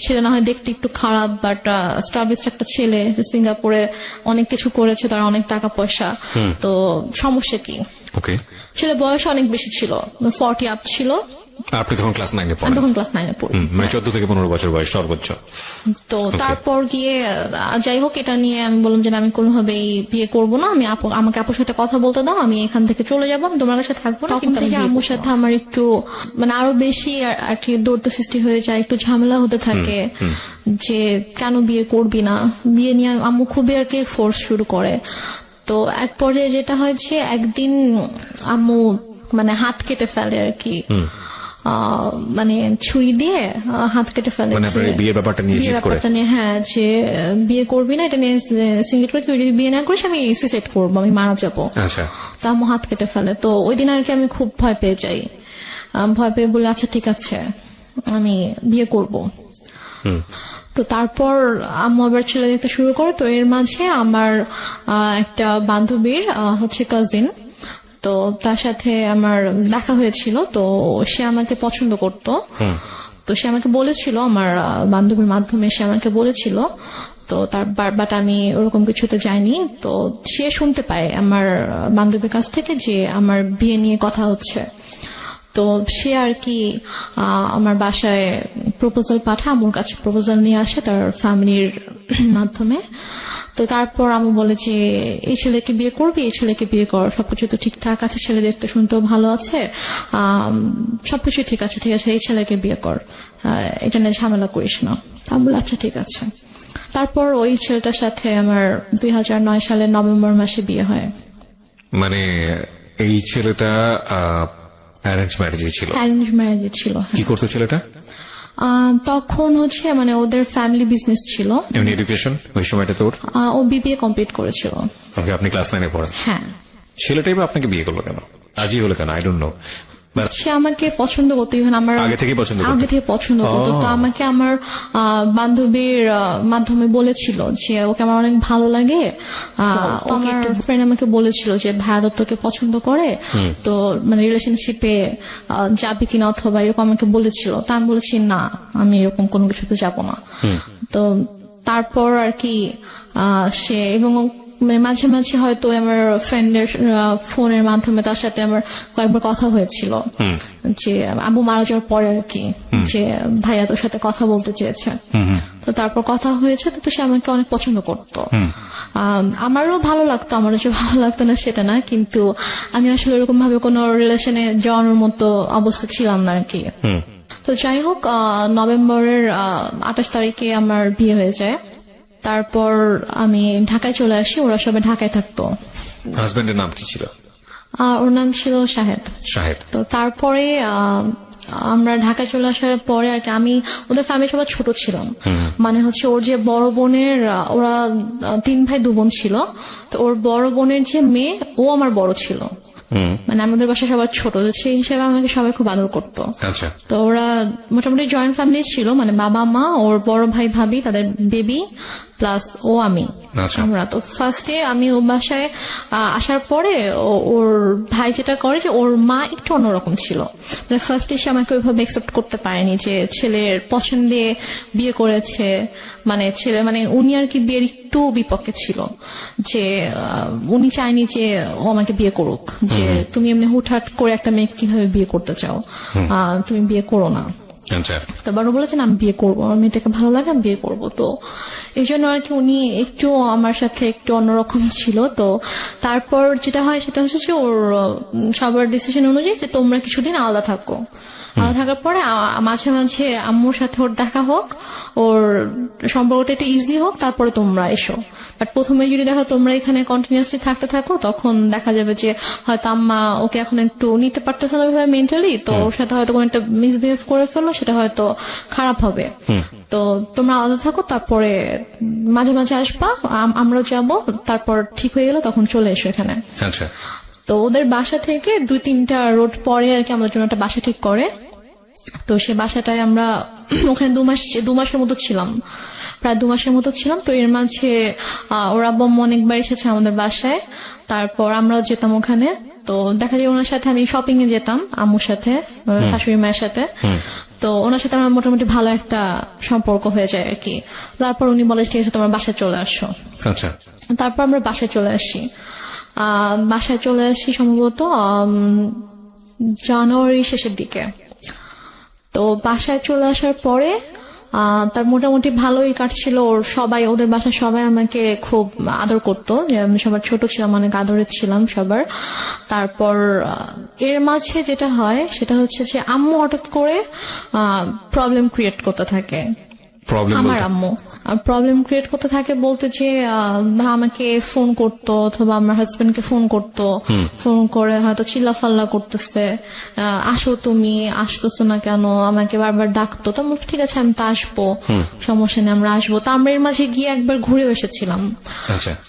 ছেলে না হয় দেখতে একটু খারাপ, বাট স্টাবলিশড একটা ছেলে, সিঙ্গাপুরে অনেক কিছু করেছে, তার অনেক টাকা পয়সা, তো সমস্যা কি? ওকে। ছেলে বয়স অনেক বেশি ছিল, 40 আপ ছিল। আপনি তখন ক্লাস 9 এ আমি পড়েন? তখন ক্লাস 9 এ পড়ি। মানে 14 থেকে 15 বছর বয়স সর্বোচ্চ। তো তারপর গিয়ে যাই হোক, এটা নিয়ে আমি বললাম যে আমি কোনোভাবেই বিয়ে করবো না, আমাকে আপুর সাথে কথা বলতে দাও, আমি এখান থেকে চলে যাবো, আমি তোমার কাছে থাকবো না। কিন্তু আম্মুর সাথে আমার একটু মানে আরো বেশি আর কি দৌড়তে সৃষ্টি হয়ে যায়, একটু ঝামেলা হতে থাকে যে কেন বিয়ে করবি না, বিয়ে নিয়ে আম্মু খুবই আর কি ফোর্স শুরু করে। তো এক পর্যায়ে যেটা হয় যে একদিন আম্মু মানে হাত কেটে ফেলে আর কি, মানে ছুরি দিয়ে হাত কেটে ফেলে, মানে আপনার বিয়ের ব্যাপারটা নিয়ে জিদ করে? হ্যাঁ, যে বিয়ে করবি না, এটা নিয়ে সিঙ্গেট করে, তুই যদি বিয়ে না করিস আমি সুইসাইড করবো, আমি মারা যাবো। আচ্ছা। তো আম্মু হাত কেটে ফেলে। তো ওই দিন আর কি আমি খুব ভয় পেয়ে যাই, ভয় পেয়ে বলে আচ্ছা ঠিক আছে আমি বিয়ে করব। তো তারপর আম্মু আবার ছেলে দেখতে শুরু করে। তো এর মাঝে আমার একটা বান্ধবীর হচ্ছে কাজিন, তো তার সাথে আমার দেখা হয়েছিল। তো সে আমাকে পছন্দ করত। তো সে আমাকে বলেছিল, আমার বান্ধবীর মাধ্যমে সে আমাকে বলেছিল। তো তার বাট আমি ওরকম কিছুতে যাইনি। তো সে শুনতে পায় আমার বান্ধবীর কাছ থেকে যে আমার বিয়ে নিয়ে কথা হচ্ছে। তো সে আর কি আমার বাসায় প্রপোজাল পাঠায়, আমার কাছে প্রপোজাল নিয়ে আসে তার ফ্যামিলির মাধ্যমে। তো তারপর আমি বলে যে এই ছেলেকে বিয়ে করবি, এই ছেলেকে বিয়ে কর, সবকিছু তো ঠিকঠাক আছে, ছেলে দেখতে শুনতেও ভালো আছে, সবকিছু ঠিক আছে, এই ছেলেকে বিয়ে কর, এটা নিয়ে ঝামেলা করিস না। আমি বলি আচ্ছা ঠিক আছে। তারপর ওই ছেলেটার সাথে আমার 2009 সালের নভেম্বর মাসে বিয়ে হয়। মানে এই ছেলেটা অ্যারেঞ্জ ম্যারেজে ছিল। অ্যারেঞ্জ ম্যারেজে ছিল। কি করতো ছেলেটা? তখন হচ্ছে মানে ওদের ফ্যামিলি বিজনেস ছিল। এমনি এডুকেশন ওই সময়টা তোর? ও বিবিএ কমপ্লিট করেছিল। ওকে, আপনি ক্লাস 9-এ পড়েন? হ্যাঁ। ছেলেটাই বা আপনাকে বিয়ে করলো কেন, রাজি হলো কেন? I don't know. সে আমাকে পছন্দ করতো, ইভেন আমার আগে থেকে পছন্দ করতো? আগে থেকে পছন্দ করতো। তো আমাকে আমার বান্ধবীর মাধ্যমে বলেছিল যে ওকে আমার অনেক ভালো লাগে। ওকে একটা ফ্রেন্ড আমাকে বলেছিল যে ভাইয়া তোকে পছন্দ করে, তো মানে রিলেশনশিপে যাবি কিনা অথবা এরকম আমাকে বলেছিল। তা আমি বলেছি না, আমি এরকম কোনো কিছুতে যাব না। তো তারপর আর কি সে এবং মানে মাঝে মাঝে হয়তো আমার ফ্রেন্ডের ফোনের মাধ্যমে তার সাথে আমার কয়েকবার কথা হয়েছিল যে আবু মারা যাওয়ার পরে আর কি, যে ভাইয়া তোর সাথে কথা বলতে চেয়েছে। তো তারপর কথা হয়েছে, তো সে আমাকে অনেক পছন্দ করতো। আমারও ভালো লাগতো, আমারও যে ভালো লাগতো না সেটা না, কিন্তু আমি আসলে এরকম ভাবে কোনো রিলেশনে যাওয়ানোর মতো অবস্থা ছিলাম না আর কি। তো যাই হোক, নভেম্বরের 28 তারিখে আমার বিয়ে হয়ে যায়। তারপর আমি ঢাকায় চলে আসি, ওরা সবাই ঢাকায় থাকতো। হাজবেন্ডের নাম কি ছিল? ওর নাম ছিল শাহেদ। শাহেদ। তো তারপরে আমরা ঢাকায় চলে আসার পরে আর কি আমি ওদের ফ্যামিলি সবাই ছোট ছিলাম। মানে হচ্ছে ওর যে বড় বোনের, ওরা 3 ভাই 2 বোন ছিল, তো ওর বড় বোনের যে মেয়ে ও আমার বড় ছিল। মানে আমাদের বাসায় সবার ছোট, সেই হিসেবে আমাকে সবাই খুব আদর করতো। আচ্ছা। তো ওরা মোটামুটি জয়েন্ট ফ্যামিলি ছিল, মানে বাবা মা, ওর বড় ভাই ভাবি, তাদের বেবি, প্লাস ও আমি। আমরা তো ফার্স্টে আমি ও বাসায় আসার পরে ওর ভাই যেটা করে যে ওর মা একটু অন্যরকম ছিল। মানে ফার্স্টে সে আমাকে ওইভাবে একসেপ্ট করতে পারেনি যে ছেলের পছন্দে বিয়ে করেছে, মানে ছেলে মানে উনি আর কি বিয়ের একটু বিপক্ষে ছিল, যে উনি চায়নি যে ও আমাকে বিয়ে করুক, যে তুমি এমনি হুটহাট করে একটা মেয়েকে কিভাবে বিয়ে করতে চাও, তুমি বিয়ে করো না। তো বড় বলেছেন আমি বিয়ে করবো, আমার মেয়েটাকে ভালো লাগে, আমি বিয়ে করবো। তো এই জন্য আর কি উনি একটু আমার সাথে একটু অন্যরকম ছিল। তো তারপর যেটা হয় সেটা হচ্ছে যে ওর সবার ডিসিশন অনুযায়ী যে তোমরা কিছুদিন আলাদা থাকো। আলাদা থাকার পরে মাঝে মাঝে আম্মুর সাথে ওর দেখা হোক, ওর সম্পর্কটা একটু ইজি হোক, তারপরে তোমরা এসো। বাট প্রথমে যদি দেখো তোমরা এখানে কন্টিনিউয়াসলি থাকতে থাকো, তখন দেখা যাবে যে হয়তো আম্মা ওকে এখন একটু নিতে পারতেছে না ওইভাবে মেন্টালি, তো ওর সাথে হয়তো কোনো একটা মিসবিহেভ করে ফেললো, সেটা হয়তো খারাপ হবে। তো তোমরা আলাদা থাকো, তারপরে মাঝে মাঝে আসবা, আমরাও যাবো, তারপর ঠিক হয়ে গেলে তখন চলে এসো এখানে। আচ্ছা। তো ওদের বাসা থেকে 2-3টা রোড পরে আর কি আমাদের জন্য একটা বাসা ঠিক করে। তো সে বাসাটায় আমরা ওখানে 2 মাসের মতো ছিলাম, প্রায় 2 মাসের মতো ছিলাম। তো এর মাঝে ওর আব্বু অনেকবার এসেছে আমাদের বাসায়, তারপর আমরাও যেতাম ওখানে। তো দেখা যায় ওনার সাথে আমি শপিং এ যেতাম আম্মুর সাথে, শাশুড়ি মায়ের সাথে। তো ওনার সাথে আমার মোটামুটি ভালো একটা সম্পর্ক হয়ে যায় আর কি। তারপর উনি বলে ঠিক আছে তোমার বাসায় চলে আসো। আচ্ছা। তারপর আমরা বাসায় চলে আসি। বাসায় চলে আসি সম্ভবত জানুয়ারি শেষের দিকে। তো বাসায় চলে আসার পরে তার মোটামুটি ভালোই কাটছিল। ওদের বাসার সবাই আমাকে খুব আদর করতো, আমি সবার ছোট ছিলাম, অনেক আদরের ছিলাম সবার। তারপর এর মাঝে যেটা হয় সেটা হচ্ছে যে আম্মু হঠাৎ করে প্রবলেম ক্রিয়েট করতে থাকে। আমার আম্মু প্রবলেম ক্রিয়েট করতে থাকে বলতে যে আমাকে ফোন করতো অথবা আমার হাজবেন্ডকে ফোন করতো, ফোন করে হয়তো চিল্লাফাল্লা করতেছে, আসো তুমি, আসতেছো না কেন, আমাকে বারবার ডাকতো। তো ঠিক আছে আমি তো আসবো, সমস্যা নেই আমরা আসবো। তো আমরা এর মাঝে গিয়ে একবার ঘুরে এসেছিলাম।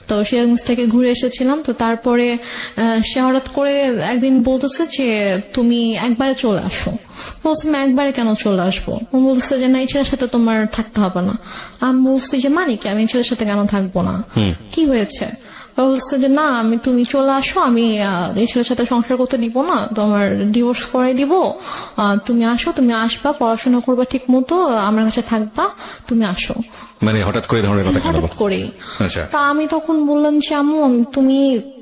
তো সিরাজগঞ্জ থেকে ঘুরে এসেছিলাম। তো তারপরে সে হঠাৎ করে একদিন বলতেছে যে তুমি একবারে চলে আসো। বলছি আমি একবারে কেন চলে আসবো? বলতেছে যে না, এই ছেলের সাথে তোমার থাকতে হবে না। আমি বলছি যে মানে কি, আমি এই ছেলের সাথে কেন থাকবো না, কি হয়েছে? বলছে যে না, তুমি চলে আসো, আমি এই ছেলের সাথে সংসার করতে দিব না, তোমার ডিভোর্স করাই দিব, তুমি আসো, তুমি আসবা, পড়াশোনা করবা ঠিক মতো, আমার কাছে থাকবা, তুমি আসো। মানে হঠাৎ করে ধরনের কথা, হঠাৎ করে। আচ্ছা। তা আমি তখন বললাম যে আম্মু তুমি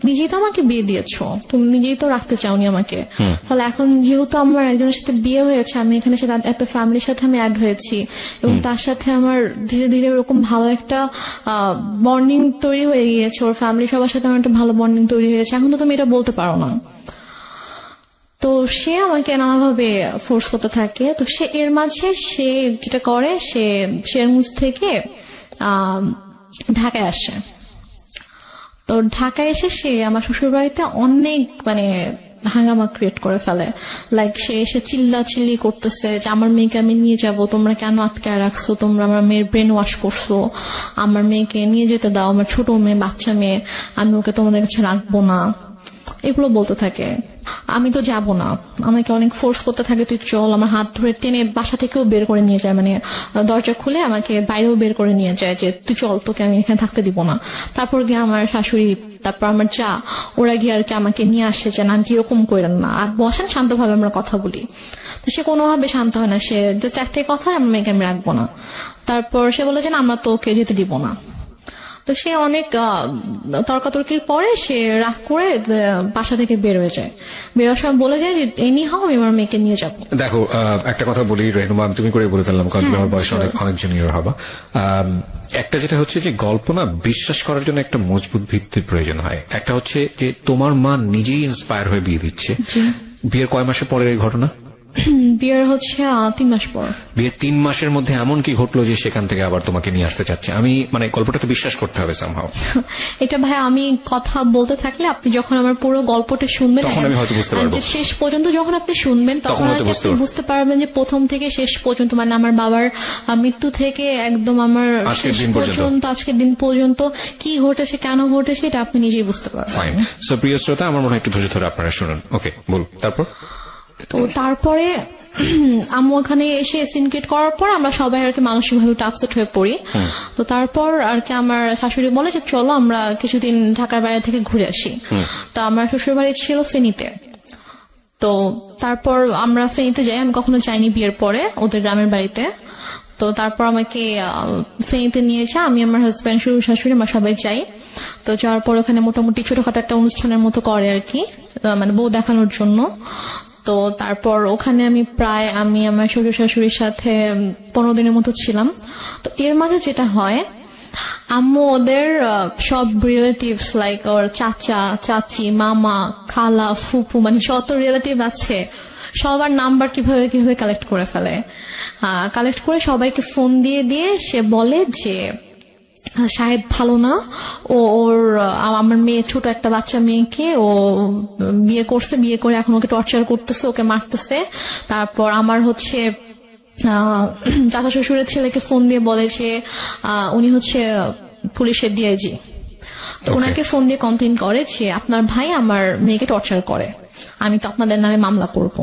নিজেই তো আমাকে বিয়ে দিয়েছো, তুমি নিজেই তো রাখতে চাওনি আমাকে, তাহলে এখন যেহেতু আমার একজনের সাথে বিয়ে হয়েছে, আমি এখানে একটা ফ্যামিলির সাথে আমি অ্যাড হয়েছি এবং তার সাথে আমার ধীরে ধীরে ওরকম ভালো একটা বন্ডিং তৈরি হয়ে গিয়েছে, ওর ফ্যামিলি সবার সাথে আমার একটা ভালো বন্ডিং তৈরি হয়েছে, এখন তো তুমি এটা বলতে পারো না। তো সে আমাকে নানাভাবে ফোর্স করতে থাকে। তো সে এর মাঝে সে যেটা করে, সে সিরাজগঞ্জ থেকে ঢাকায় আসে। তো ঢাকায় এসে সে আমার শ্বশুর বাড়িতে অনেক মানে হাঙ্গামা ক্রিয়েট করে ফেলে। লাইক সে এসে চিল্লাচিল্লি করতেছে যে আমার মেয়েকে আমি নিয়ে যাব, তোমরা কেন আটকায় রাখছো, তোমরা আমার মেয়ের ব্রেন ওয়াশ করছো, আমার মেয়েকে নিয়ে যেতে দাও, আমার ছোট মেয়ে, বাচ্চা মেয়ে, আমি ওকে তোমাদের কাছে রাখবো না, এগুলো বলতে থাকে। আমি তো যাব না, আমাকে অনেক ফোর্স করতে থাকে, তুই চল, আমার হাত ধরে টেনে বাসা থেকেও বের করে নিয়ে যায়, মানে দরজা খুলে আমাকে বাইরেও বের করে নিয়ে যায় যে তুই চল, তোকে আমি এখানে থাকতে দিব না। তারপর গিয়ে আমার শাশুড়ি, তারপর আমার যা, ওরা গিয়ে আর কি আমাকে নিয়ে আসে যে না আন্টি এরকম করেন না, আর বসেন শান্তভাবে আমরা কথা বলি। তো সে কোনোভাবে শান্ত হয় না, সে জাস্ট একটাই কথা, আমার মেয়েকে আমি রাখবো না। তারপর সে বলে যে না আমরা তোকে যেতে দিব না। তো সে অনেক তর্কাতর্কির পরে সে রাগ করে বাসা থেকে বের হয়ে যায়। বেরোর সময় বলে যায় যে এনি হাও আমি আমার মেয়েকে নিয়ে যাবো। দেখো একটা কথা বলি রেহনুমা, তুমি করে বলে ফেললাম কারণ তুমি আমার বয়সে অনেক জুনিয়র হবা। একটা যেটা হচ্ছে যে গল্প না বিশ্বাস করার জন্য একটা মজবুত ভিত্তির প্রয়োজন হয়। একটা হচ্ছে যে তোমার মা নিজেই ইন্সপায়ার হয়ে বিয়ে দিচ্ছে। বিয়ের কয় মাসের পরের এই ঘটনা? বিয়ের হচ্ছে 3 মাস পর। বিয়ের 3 মাসের মধ্যে এমন কি ঘটলো যে সেখান থেকে আবার তোমাকে নিয়ে আসতে চাচ্ছে? আমি মানে গল্পটা তো বিশ্বাস করতে হবে সামহাও। এটা ভাই আমি কথা বলতে থাকলে আপনি যখন আমার পুরো গল্পটা শুনবেন তখন আমি হয়তো বুঝতে পারবো। শেষ পর্যন্ত যখন আপনি শুনবেন তখন আপনি বুঝতে পারবেন যে প্রথম থেকে শেষ পর্যন্ত, মানে আমার বাবার মৃত্যু থেকে একদম আমার শেষ পর্যন্ত, আজকের দিন পর্যন্ত কি ঘটেছে, কেন ঘটেছে, এটা আপনি নিজেই বুঝতে পারবেন। ফাইন। সো প্রিয় শ্রোতা, আমার মনে হয় একটু ধৈর্য ধরে আপনারা শুনুন। ওকে, বল। তো তারপরে আম্মু ওখানে এসে সিনক্রেট করার পর আমরা সবাই আর কি মানসিকভাবে একটু আপসেট হয়ে পড়ি। তো তারপর আর কি আমার শাশুড়ি বলে যে চলো আমরা কিছুদিন ঢাকার বাইরে থেকে ঘুরে আসি। তো আমার শ্বশুর বাড়ি ছিল ফেনীতে। তো তারপর আমরা ফেনীতে যাই, আমি কখনো যাইনি বিয়ের পরে ওদের গ্রামের বাড়িতে। তো তারপর আমাকে ফেনীতে নিয়ে যায়, আমি আমার হাজব্যান্ড, শ্বশুর শাশুড়ি, আমরা সবাই যাই। তো যাওয়ার পর ওখানে মোটামুটি ছোটখাটো একটা অনুষ্ঠানের মতো করে আর কি, মানে বউ দেখানোর জন্য। তো তারপর ওখানে আমি আমার শ্বশুর শাশুড়ির সাথে 15 দিনের মতো ছিলাম। তো এর মাঝে যেটা হয়, আম্মু ওদের সব রিলেটিভস লাইক ওর চাচা, চাচি, মামা, খালা, ফুপু, মানে যত রিলেটিভ আছে সবার নাম্বার কিভাবে কিভাবে কালেক্ট করে ফেলে। কালেক্ট করে সবাইকে ফোন দিয়ে সে বলে যে শাহেদ ভালো না, ওর আমার মেয়ে, ছোট একটা বাচ্চা মেয়েকে ও বিয়ে করছে, বিয়ে করে এখন ওকে টর্চার করতেছে, ওকে মারতেছে। তারপর আমার হচ্ছে চাচা শ্বশুরের ছেলেকে ফোন দিয়ে বলে যে উনি হচ্ছে পুলিশের ডিআইজি। তো ওনাকে ফোন দিয়ে কমপ্লেন করে যে আপনার ভাই আমার মেয়েকে টর্চার করে, আমি তো আপনাদের নামে মামলা করব।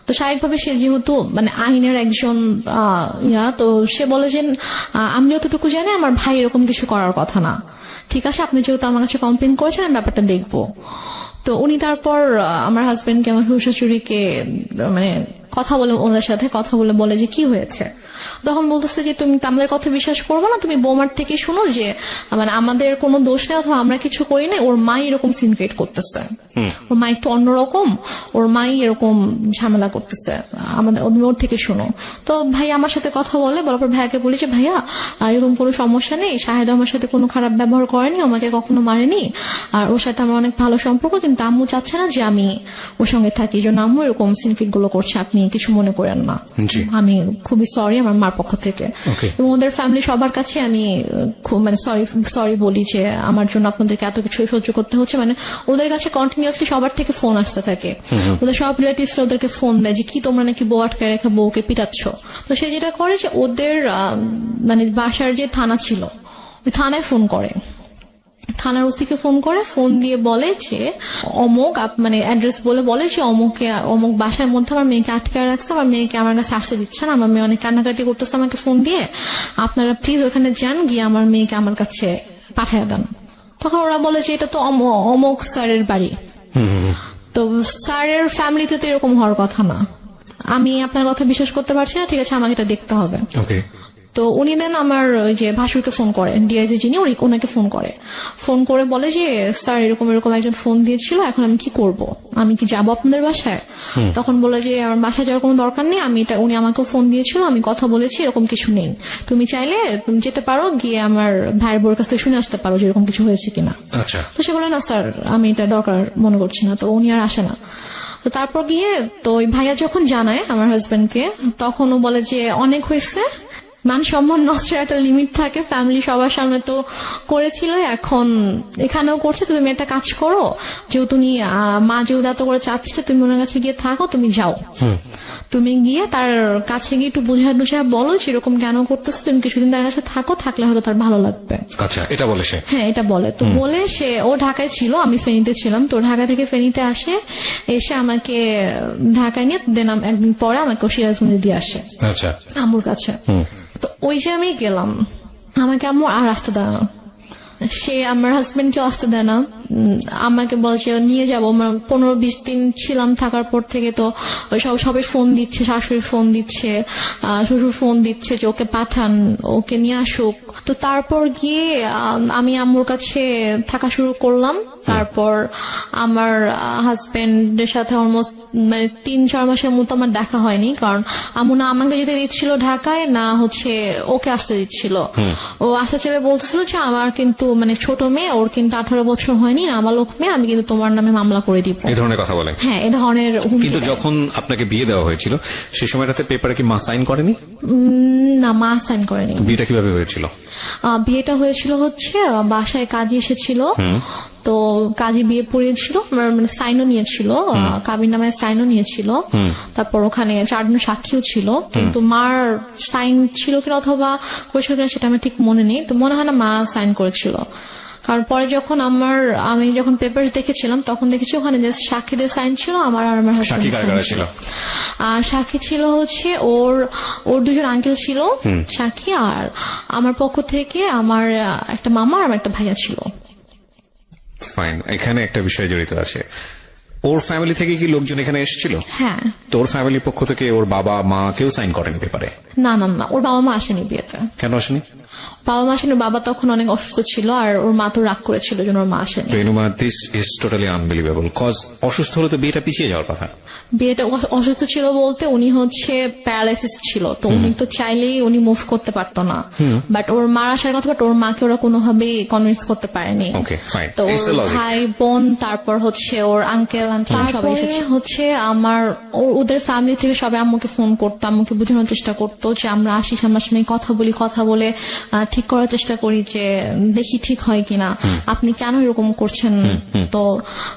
তো স্বাভাবিকভাবে সে যেহেতু মানে আইনের একজন তো সে বলে যে আমি যতটুকু জানি আমার ভাই এরকম কিছু করার কথা না, ঠিক আছে আপনি যেহেতু আমার কাছে কমপ্লেন করেছেন আমি ব্যাপারটা দেখবো। তো উনি তারপর আমার হাজবেন্ডকে, আমার শ্বশুর শাশুড়িকে মানে কথা বলে, ওনাদের সাথে কথা বলে বলে যে কি হয়েছে। তখন বলতেছে যে তুমি আমাদের কথা বিশ্বাস করবো না, তুমি বৌমার থেকে শুনো যে মানে আমাদের কোনো দোষ নেই অথবা আমরা কিছু করি না, ওর মাই এরকম সিন ক্রিয়েট করতেছে, ওর মা একটু অন্যরকম, ওর মাই এরকম ঝামেলা করতেছে, আমাদের ওর থেকে শুনো। তো ভাই আমার সাথে কথা বলার পর ভাইয়াকে বলি যে ভাইয়া এরকম কোনো সমস্যা নেই, শাহেদ আমার সাথে কোনো খারাপ ব্যবহার করেনি, আমাকে কখনো মারেনি, আর ওর সাথে আমার অনেক ভালো সম্পর্ক, কিন্তু আম্মু চাচ্ছে না যে আমি ওর সঙ্গে থাকি, এই জন্য আম্মু এরকম সিনক্রিট গুলো করছে, আপনি কিছু মনে করেন না, আমি খুবই সরি আমার মার পক্ষ থেকে। এবং ওদের ফ্যামিলি সবার কাছে আমি খুব মানে সরি বলি যে আমার জন্য আপনাদেরকে এত কিছু সহ্য করতে হচ্ছে। মানে ওদের কাছে কন্টিনিউয়াসলি সবার থেকে ফোন আসতে থাকে, ওদের সব রিলেটিভস ওদেরকে ফোন দেয় যে কি তোমরা নাকি বউ আটকে রেখে বউকে পিটাচ্ছ। তো সে যেটা করে যে ওদের মানে বাসার যে থানা ছিল ওই থানায় ফোন করে, থানার ওসিকে ফোন করে, ফোন দিয়ে বলে যে অমুক মানে অ্যাড্রেস বলে যে অমুক বাসার মধ্যে আমার মেয়েকে আটকে রাখছে, আমার মেয়েকে আমার কাছে আসতে দিচ্ছে না, আমার মেয়ে অনেক কান্নাকাটি করতেছে আমাকে ফোন দিয়ে, আপনারা প্লিজ ওখানে যান, গিয়ে আমার মেয়েকে আমার কাছে পাঠিয়ে দেন। তখন ওরা বলে যে এটা তো অমুক স্যারের বাড়ি, তো স্যারের ফ্যামিলিতে তো এরকম হওয়ার কথা না, আমি আপনার কথা বিশ্বাস করতে পারছি না, ঠিক আছে আমাকে এটা দেখতে হবে। তো উনি দেন আমার ওই যে ভাসুরকে ফোন করে, ডিআইজি যিনি ওনাকে ফোন করে বলে যে স্যার এরকম একজন ফোন দিয়েছিল, এখন আমি কি করব, আমি কি যাবো আপনাদের বাসায়? তখন বলে যে আমার বাসায় যাওয়ার কোনো দরকার নেই, উনি আমাকেও ফোন দিয়েছিল, আমি কথা বলেছি, এরকম কিছু নেই, তুমি চাইলে তুমি যেতে পারো, গিয়ে আমার ভাইয়ের বোর কাছ থেকে শুনে আসতে পারো যে এরকম কিছু হয়েছে কিনা। তো সে বলে না স্যার আমি এটা দরকার মনে করছি না, তো উনি আর আসে না। তো তারপর গিয়ে তো ওই ভাইয়া যখন জানায় আমার হাজবেন্ডকে, তখন ও বলে যে অনেক হয়েছে, মান সম্মান নষ্টের একটা লিমিট থাকে, ফ্যামিলি সবার সামনে তো করেছিল, এখন এখানেও করছে। তো তুমি একটা কাজ করো, যেহেতু তুমি মা যেহেতু এত করে চাচ্ছে তুমি ওনার কাছে গিয়ে থাকো, তুমি যাও, তুমি গিয়ে তার কাছে গিয়ে একটু বুঝা বলো সেরকম কেন করতেছে, তুমি কিছুদিন তার কাছে থাকো, থাকলে হয়তো তার ভালো লাগবে। আচ্ছা, এটা বলে সে? হ্যাঁ, এটা বলে। তো বলে সে, ও ঢাকায় ছিল, আমি ফেনীতে ছিলাম, তো ঢাকা থেকে ফেনীতে আসে, এসে আমাকে ঢাকায় নিয়ে দেন একদিন পরে আমাকে সিরাজগঞ্জে দিয়ে আসে আচ্ছা, আম্মুর কাছে। তো ওই যে আমি গেলাম, আমাকে আম্মু আর আসতে দেয় না, সে আমার হাজবেন্ডকে আসতে দেয় না, আমাকে বলছে নিয়ে যাবো। 15-20 দিন ছিলাম, থাকার পর থেকে তো ওই সবাই ফোন দিচ্ছে, শাশুড়ি ফোন দিচ্ছে, শ্বশুর ফোন দিচ্ছে যে ওকে পাঠান, ওকে নিয়ে আসুক। তো তারপর গিয়ে আমি আম্মুর কাছে থাকা শুরু করলাম। তারপর আমার হাজবেন্ডের সাথে অলমোস্ট মানে 3-4 মাসের মতো আমার দেখা হয়নি, কারণ আম্মু না আমাকে যেতে দিচ্ছিল ঢাকায়, না হচ্ছে ওকে আসতে দিচ্ছিল। ও আসতে ছেলে বলতেছিল যে আমার কিন্তু মানে ছোট মেয়ে, ওর কিন্তু 18 বছর হয়নি, আমার লোক মেয়ে, আমি কিন্তু তোমার নামে মামলা করে দিব, এই ধরনের কথা বলে। হ্যাঁ, এই ধরনের হুমকি কিন্তু দেয়। যখন আপনাকে বিয়ে দেওয়া হয়েছিল সেই সময়টাতে পেপারে কি মা সাইন করেনি? না, মা সাইন করেনি। বিয়েটা কিভাবে হয়েছিল? বিয়েটা হয়েছিল হচ্ছে বাসায় কাজী এসেছিল, তো কাজী বিয়ে পড়িয়েছিল, মানে সাইনও নিয়েছিল, কাবির নামে সাইনও নিয়েছিল। তারপর ওখানে 4 জন সাক্ষীও ছিল, কিন্তু মার সাইন ছিল কিনা অথবা করেছিল কিনা সেটা আমার ঠিক মনে নেই। তো মনে হয় না মা সাইন করেছিল, কারণ পরে যখন আমি যখন পেপার দেখেছিলাম তখন দেখেছি ওখানে যে সাক্ষীদের সাইন ছিল, আমার আর আমার সাক্ষী হাজবেন্ডের কারা সাইন ছিল? ছিল। সাক্ষী ছিল হচ্ছে ওর 2 আঙ্কেল ছিল সাক্ষী, আর আমার পক্ষ থেকে আমার একটা মামা আর আমার একটা ভাইয়া ছিল। ফাইন, এখানে একটা বিষয় জড়িত আছে। ওর ফ্যামিলি থেকে কি লোকজন এখানে এসেছিল? হ্যাঁ। তো ওর ফ্যামিলির পক্ষ থেকে ওর বাবা মা কেউ সাইন করেনি পেপারে? না, ওর বাবা মা আসেনি বিয়েতে। কেন আসেনি? বাবা মা আসেনি, বাবা তখন অনেক অসুস্থ ছিল, আর ওর মা তো রাগ করেছিল জন্য ওর মা আসেনি। Renuma, this is totally unbelievable, cause অসুস্থ হলে তো বিয়েটা পিছিয়ে যাওয়ার কথা। বিয়েটা অসুস্থ ছিল বলতে উনি হচ্ছে প্যারালাইসিস ছিল, তো উনি তো চাইলেই উনি মুভ করতে পারতো না, বাট ওর মা আসার কথা, বাট ওর মাকে ওরা কোনোভাবে কনভিন্স করতে পারেনি। Okay, fine. তো It's the ওর logic. ভাই বোন, তারপর হচ্ছে ওর আঙ্কেল আন্টি সবাই এসেছে। হচ্ছে আমার ওদের ফ্যামিলি থেকে সবাই আম্মুকে ফোন করতো, আম্মুকে বোঝানোর চেষ্টা করতো যে আমরা আসি, সামনাসামনি কথা বলে ঠিক করার চেষ্টা করি যে দেখি ঠিক হয় কিনা, আপনি কেন এরকম করছেন। তো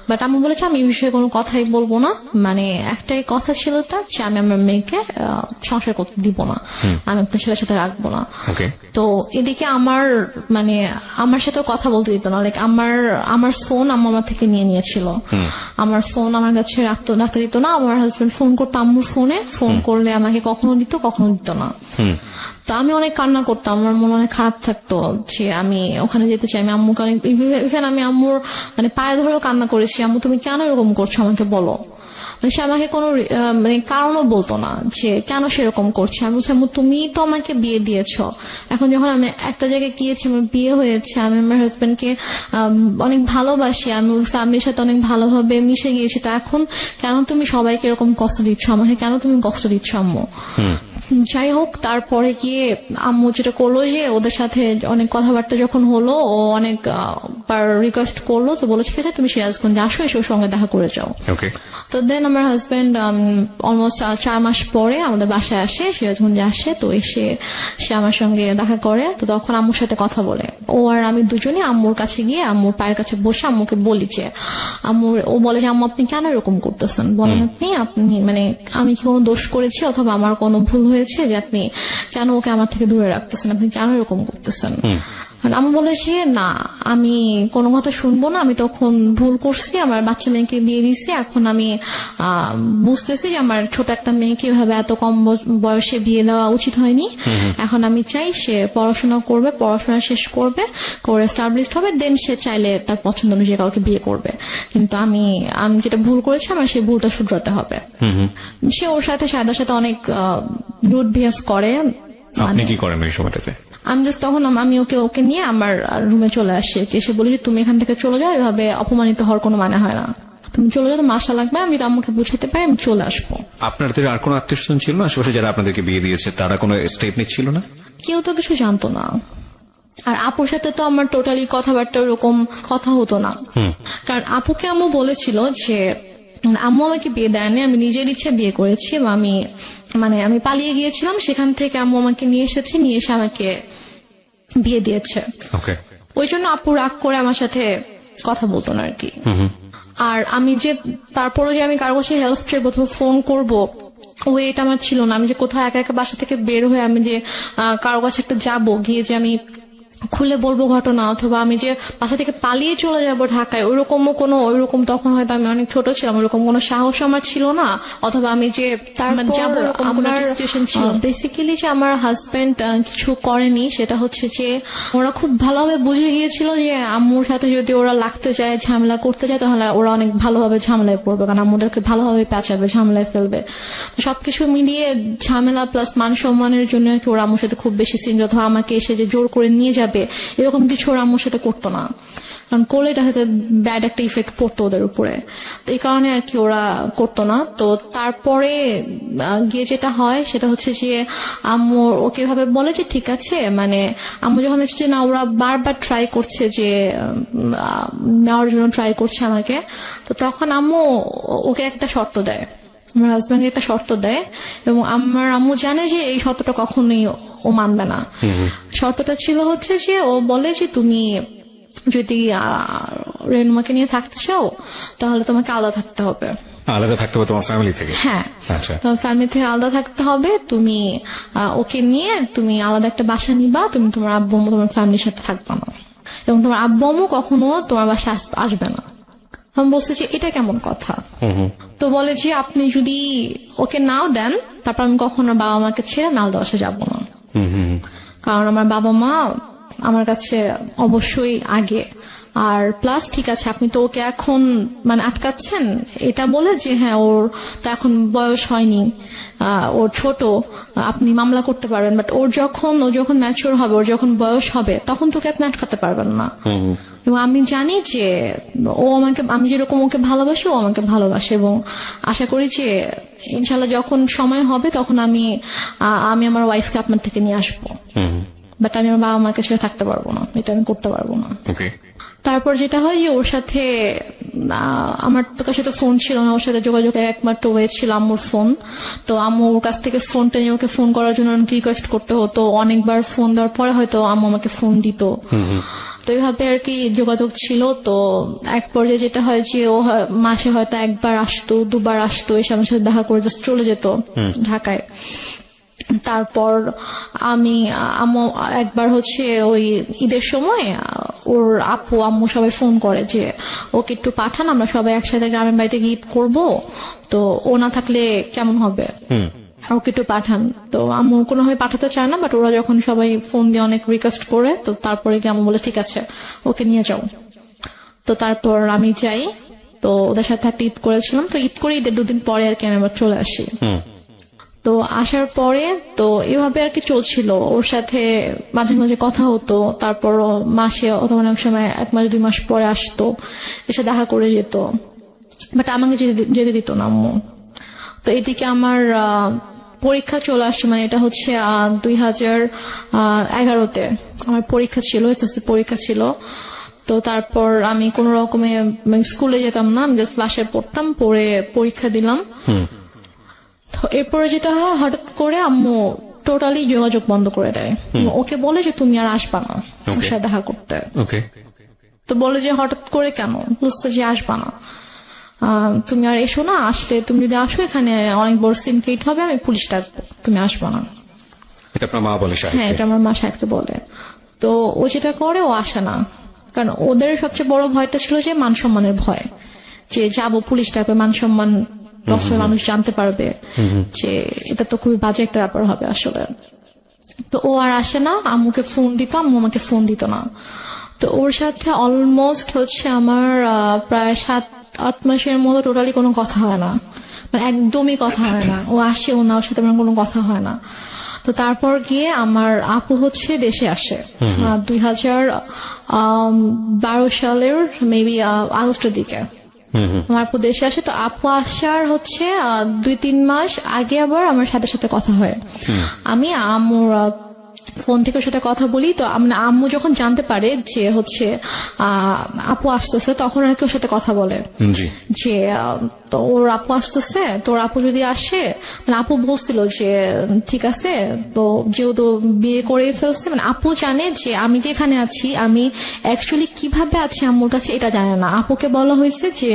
বাট আমি বলেছি আমি এই বিষয়ে কোনো কথাই বলবো না, মানে একটাই কথা ছিল তার যে আমি আমার মেয়েকে সংসার করতে দিব না, আমি আপনার ছেলের সাথে রাখবো না। Okay. তো এদিকে আমার সাথে কথা বলতে দিত না, লাইক আমার ফোন আমার থেকে নিয়েছিল, আমার ফোন আমার কাছে রাখতে দিত না। আমার হাজবেন্ড ফোন করতো আম্মুর ফোনে, ফোন করলে আমাকে কখনো দিত কখনো দিত না। তো আমি অনেক কান্না করতাম, আমার মনে অনেক খারাপ থাকতো যে আমি ওখানে যেতে চাই। আমি আম্মুকে অনেক, ইভেন আমি আম্মুর মানে পায়ে ধরেও কান্না করেছি, আম্মু তুমি কেন এরকম করছো আমাকে বলো। মানে সে আমাকে কোনো মানে কারণও বলতো না যে কেন সেরকম করছে। আমি বলছি আম্মু তুমি তো আমাকে বিয়ে দিয়েছো, এখন যখন আমি একটা জায়গায় গিয়েছি, আমার বিয়ে হয়েছে, আমি আমার হাজবেন্ডকে অনেক ভালোবাসি, আমি ওর ফ্যামিলির সাথে অনেক ভালোভাবে মিশে গিয়েছি, তো এখন কেন তুমি সবাইকে এরকম কষ্ট দিচ্ছ, আমাকে কেন তুমি কষ্ট দিচ্ছ আম্মু। যাই হোক, তারপরে গিয়ে আম্মু যেটা করলো যে ওদের সাথে অনেক কথাবার্তা যখন হলো, ও অনেক রিকোয়েস্ট করলো, তো বলো ঠিক আছে তুমি সিরাজগঞ্জে আসো, এসে ওর সঙ্গে দেখা করে যাও। Okay. তো দেন আমার হাজবেন্ড অলমোস্ট 4 মাস পরে আমাদের বাসায় আসে, সিরাজগঞ্জে আসে। তো এসে সে আমার সঙ্গে দেখা করে, তো তখন আম্মুর সাথে কথা বলে। ও আর আমি দুজনে আম্মুর কাছে গিয়ে আম্মুর পায়ের কাছে বসে আম্মুকে বলি যে ও বলে যে আম্মু আপনি কেন এরকম করতেছেন, বলেন আপনি মানে আমি কি কোনো দোষ করেছি অথবা আমার কোনো ভুল হয়েছে যে আপনি কেন ওকে আমার থেকে দূরে রাখতেছেন, আপনি কেন এরকম করতেছেন। আমি বলেছি না, আমি কোনো কথা শুনবো না, আমি তখন ভুল করছি, আমার বাচ্চা মেয়েকে বিয়ে দিচ্ছি, এখন আমি বুঝতেছি যে আমার ছোট একটা মেয়েকে এভাবে এত কম বয়সে বিয়ে দেওয়া উচিত হয়নি। এখন আমি চাই সে পড়াশোনা করবে, পড়াশোনা শেষ করবে, করে এস্টাবলিশড হবে, দেন সে চাইলে তার পছন্দ অনুযায়ী কাউকে বিয়ে করবে, কিন্তু আমি যেটা ভুল করেছি আমার সেই ভুলটা শুধরাতে হবে। সে ওর সাথে সায়দার সাথে অনেক রুড বিহেভ করে। আপনি কি করেন ওই সময়টাতে? আমি জাস্ট তখন আমি ওকে নিয়ে আমার রুমে চলে আসি, এসে বলি যে তুমি এখান থেকে চলে যাও, এভাবে অপমানিত হওয়ার কোনো মানে হয় না, তুমি চলে যাও, তোমার আশা লাগবে, আমি যদি আম্মুকে বুঝাতে পারি আমি চলে আসবো। আপনাদের আর কোনো আত্মীয়-স্বজন ছিল না আশেপাশে যারা আপনাদেরকে বিয়ে দিয়েছে, তারা কোনো স্টেপ নিচ্ছিল না? কেউ তো কিছু জানতো না, আর আপুর সাথে তো আমার টোটালি কথাবার্তা ওরকম কথা হতো না, কারণ আপুকে আম্মু বলেছিল যে আম্মু আমাকে বিয়ে দেয়নি, আমি নিজের ইচ্ছে বিয়ে করেছি, এবং আমি মানে আমি পালিয়ে গিয়েছিলাম, সেখান থেকে আম্মু আমাকে নিয়ে এসেছে, নিয়ে এসে আমাকে বিয়ে দিয়েছে। ওকে। ওই জন্য আপু রাগ করে আমার সাথে কথা বলতো না আর কি। আর আমি যে তারপরে যে আমি কারো কাছে হেল্প চাইবো অথবা ফোন করবো, ওয়েট আমার ছিল না। আমি যে কোথাও একা একা বাসা থেকে বের হয়ে আমি যে কারো কাছে একটা যাবো, গিয়ে যে আমি খুলে বলবো ঘটনা, অথবা আমি যে বাসা থেকে পালিয়ে চলে যাব ঢাকায়, ওইরকম তখন হয়তো আমি অনেক ছোট ছিলাম, ওইরকম কোনো সাহস আমার ছিল না, অথবা আমি যে যাবো এরকম কোনো সিচুয়েশন ছিল। বেসিক্যালি যে আমার হাজবেন্ড কিছু করেনি, সেটা হচ্ছে যে ওরা খুব ভালোভাবে বুঝে গিয়েছিল যে আম্মুর সাথে যদি ওরা লাগতে যায়, ঝামেলা করতে যায়, তাহলে ওরা অনেক ভালোভাবে ঝামেলায় পড়বে, কারণ আম্মুদেরকে ভালোভাবে পেঁচাবে, ঝামেলায় ফেলবে। তো সবকিছু মিলিয়ে ঝামেলা প্লাস মান সম্মানের জন্য আর কি ওরা আম্মুর সাথে খুব বেশি সিন, অথবা আমাকে এসে যে জোর করে নিয়ে যাবে এরকম কিছু ওরা আম্মুর সাথে করতো না, কারণ করলে এটা হয়তো ব্যাড একটা ইফেক্ট পড়তো ওদের উপরে। তো এই কারণে আর কি ওরা করতো না। তো তারপরে গিয়ে যেটা হয় সেটা হচ্ছে যে আম্মু ওকে ভাবে বলে যে ঠিক আছে, মানে আম্মু যখন দেখছে যে না ওরা বারবার ট্রাই করছে যে নেওয়ার জন্য ট্রাই করছে আমাকে, তো তখন আম্মু ওকে একটা শর্ত দেয়, আমার হাজব্যান্ডকে একটা শর্ত দেয়, এবং আমার আম্মু জানে যে এই শর্তটা কখনোই ও মানবে না। শর্তটা ছিল হচ্ছে যে ও বলে যে তুমি যদি রেনুমাকে নিয়ে থাকতে চাও তাহলে তোমাকে আলাদা থাকতে হবে। আলাদা থাকতে হবে তোমার ফ্যামিলি থেকে? হ্যাঁ, আচ্ছা। তোমার ফ্যামিলি থেকে আলাদা থাকতে হবে, তুমি ওকে নিয়ে তুমি আলাদা একটা বাসা নিবা, তুমি তোমার আব্বু আম্মু তোমার ফ্যামিলির সাথে থাকবা না, এবং তোমার আব্বু আম্মু কখনো তোমার বাসা আসবে না। আমি বলছি যে এটা কেমন কথা? তো বলে যে আপনি যদি ওকে নাও দেন, তারপর আমি কখনো বাবা মাকে ছেড়ে আমি আলাদা বাসা যাবো না, কারণ আমার বাবা মা আমার কাছে অবশ্যই আগে। আর প্লাস ঠিক আছে আপনি তো ওকে এখন মানে আটকাচ্ছেন এটা বলে যে হ্যাঁ ওর তো এখন বয়স হয়নি, ওর ছোট, আপনি মামলা করতে পারবেন, বাট ও যখন ম্যাচিওর হবে, ওর যখন বয়স হবে, তখন তোকে আপনি আটকাতে পারবেন না। এবং আমি জানি যে আমি যেরকম ওকে ভালোবাসি ও আমাকে ভালোবাসে, এবং আশা করি যে ইনশাল্লাহ যখন সময় হবে তখন আমি আমার ওয়াইফকে আপনার থেকে নিয়ে আসবো, বাট আমি আমার বাবা মাকে ছেড়ে থাকতে পারবো না, এটা আমি করতে পারবো না। তারপর যেটা হয় যে ওর সাথে আমার তো কাছে তো ফোন ছিল না, ওর সাথে যোগাযোগ একমাত্র ওয়ে ছিল আম্মুর ফোন। তো আম্মু ওর কাছ থেকে ফোনটা নিয়ে ওকে ফোন করার জন্য রিকোয়েস্ট করতে হতো, অনেকবার ফোন দেওয়ার পরে হয়তো আম্মু আমাকে ফোন দিত। তো এইভাবে আর কি যোগাযোগ ছিল। তো এক পর্যায়ে যেটা হয় যে ও মাসে হয়তো একবার আসতো, দুবার আসতো, এসে আমার সাথে দেখা করে জাস্ট চলে যেত ঢাকায়। তারপর আম্মু একবার হচ্ছে ওই ঈদের সময় ওর আপু আম্মু সবাই ফোন করে যে ওকে একটু পাঠান, আমরা সবাই একসাথে গ্রামের বাড়িতে গিয়ে ঈদ করবো, তো ও না থাকলে কেমন হবে, ওকে একটু পাঠান। তো আম্মু কোনোভাবে পাঠাতে চায় না, বাট ওরা যখন সবাই ফোন দিয়ে অনেক রিকোয়েস্ট করে, তো তারপরে কি আম্মু বলে ঠিক আছে ওকে নিয়ে যাও। তো তারপর আমি যাই, তো ওদের সাথে একটা ঈদ করেছিলাম, তো ঈদ করে ঈদের 2 দিন পরে আর কি আমি আবার চলে আসি। তো আসার পরে তো এভাবে আর কি চলছিল, ওর সাথে মাঝে মাঝে কথা হতো, তারপর মাসে অথবা অনেক সময় 1 মাস 2 মাস পরে আসতো, এসে দেখা করে যেত, বাট আমাকে যেতে দিত না আম্মু। তো এদিকে আমার পরীক্ষা চলে আসছে, মানে এটা হচ্ছে 2011-তে আমার পরীক্ষা ছিল, এসএসসি পরীক্ষা ছিল। তো তারপর আমি কোন রকমে স্কুলে যেতাম না, আমি জাস্ট বাসায় পড়তাম, পড়ে পরীক্ষা দিলাম। এরপরে যেটা হয়, হঠাৎ করে আম্মু টোটালি যোগাযোগ বন্ধ করে দেয়, ওকে বলে যে তুমি আর আসবা না ওর সাথে দেখা করতে। তো বলে যে হঠাৎ করে কেন, বুঝতে যে আসবা না, তুমি আর এসো না, আসলে তুমি যদি আসো এখানে অনেক বড় সিন ক্রিয়েট হবে, আমি পুলিশ ডাকবো, তুমি আসবা না। এটা আপনার মা বলে? হ্যাঁ, এটা আমার মা সাহেবকে বলে। তো ও যেটা করে, ও আসে না, কারণ ওদের সবচেয়ে বড় ভয়টা ছিল যে মান সম্মানের ভয়, যে যাবো পুলিশ ডাকবে, মান সম্মান মানুষ জানতে পারবে, যে এটা তো খুবই বাজে একটা ব্যাপার হবে আসলে। তো ও আর আসে না, আম্মুকে ফোন দিত, আম্মু আমাকে ফোন দিত না। তো ওর সাথে অলমোস্ট হচ্ছে আমার প্রায় 7-8 মাসের মতো টোটালি কোনো কথা হয় না, মানে একদমই কথা হয় না। ও আসে, ও না, ওর সাথে আমার কোনো কথা হয় না। তো তারপর গিয়ে আমার আপু হচ্ছে দেশে আসে 2012 সালের মেবি আগস্টের দিকে আমার আপু দেশে আসে। তো আপু আসার হচ্ছে 2-3 মাস আগে আবার আমার সাথে সাথে কথা হয়, আমি আম্মুর ফোন থেকে ওর সাথে কথা বলি। তো আম্মু যখন জানতে পারে যে হচ্ছে আপু আসতেছে, তখন আর কি ওর সাথে কথা বলে যে তো ওর আপু আসতেছে, তো ওর আপু যদি আসে, মানে আপু বলছিল যে ঠিক আছে, তো যেহেতু বিয়ে করে ফেলছে, মানে আপু জানে যে আমি যেখানে আছি আমি অ্যাকচুয়ালি কিভাবে আছি আম্মুর কাছে এটা জানে না। আপুকে বলা হয়েছে যে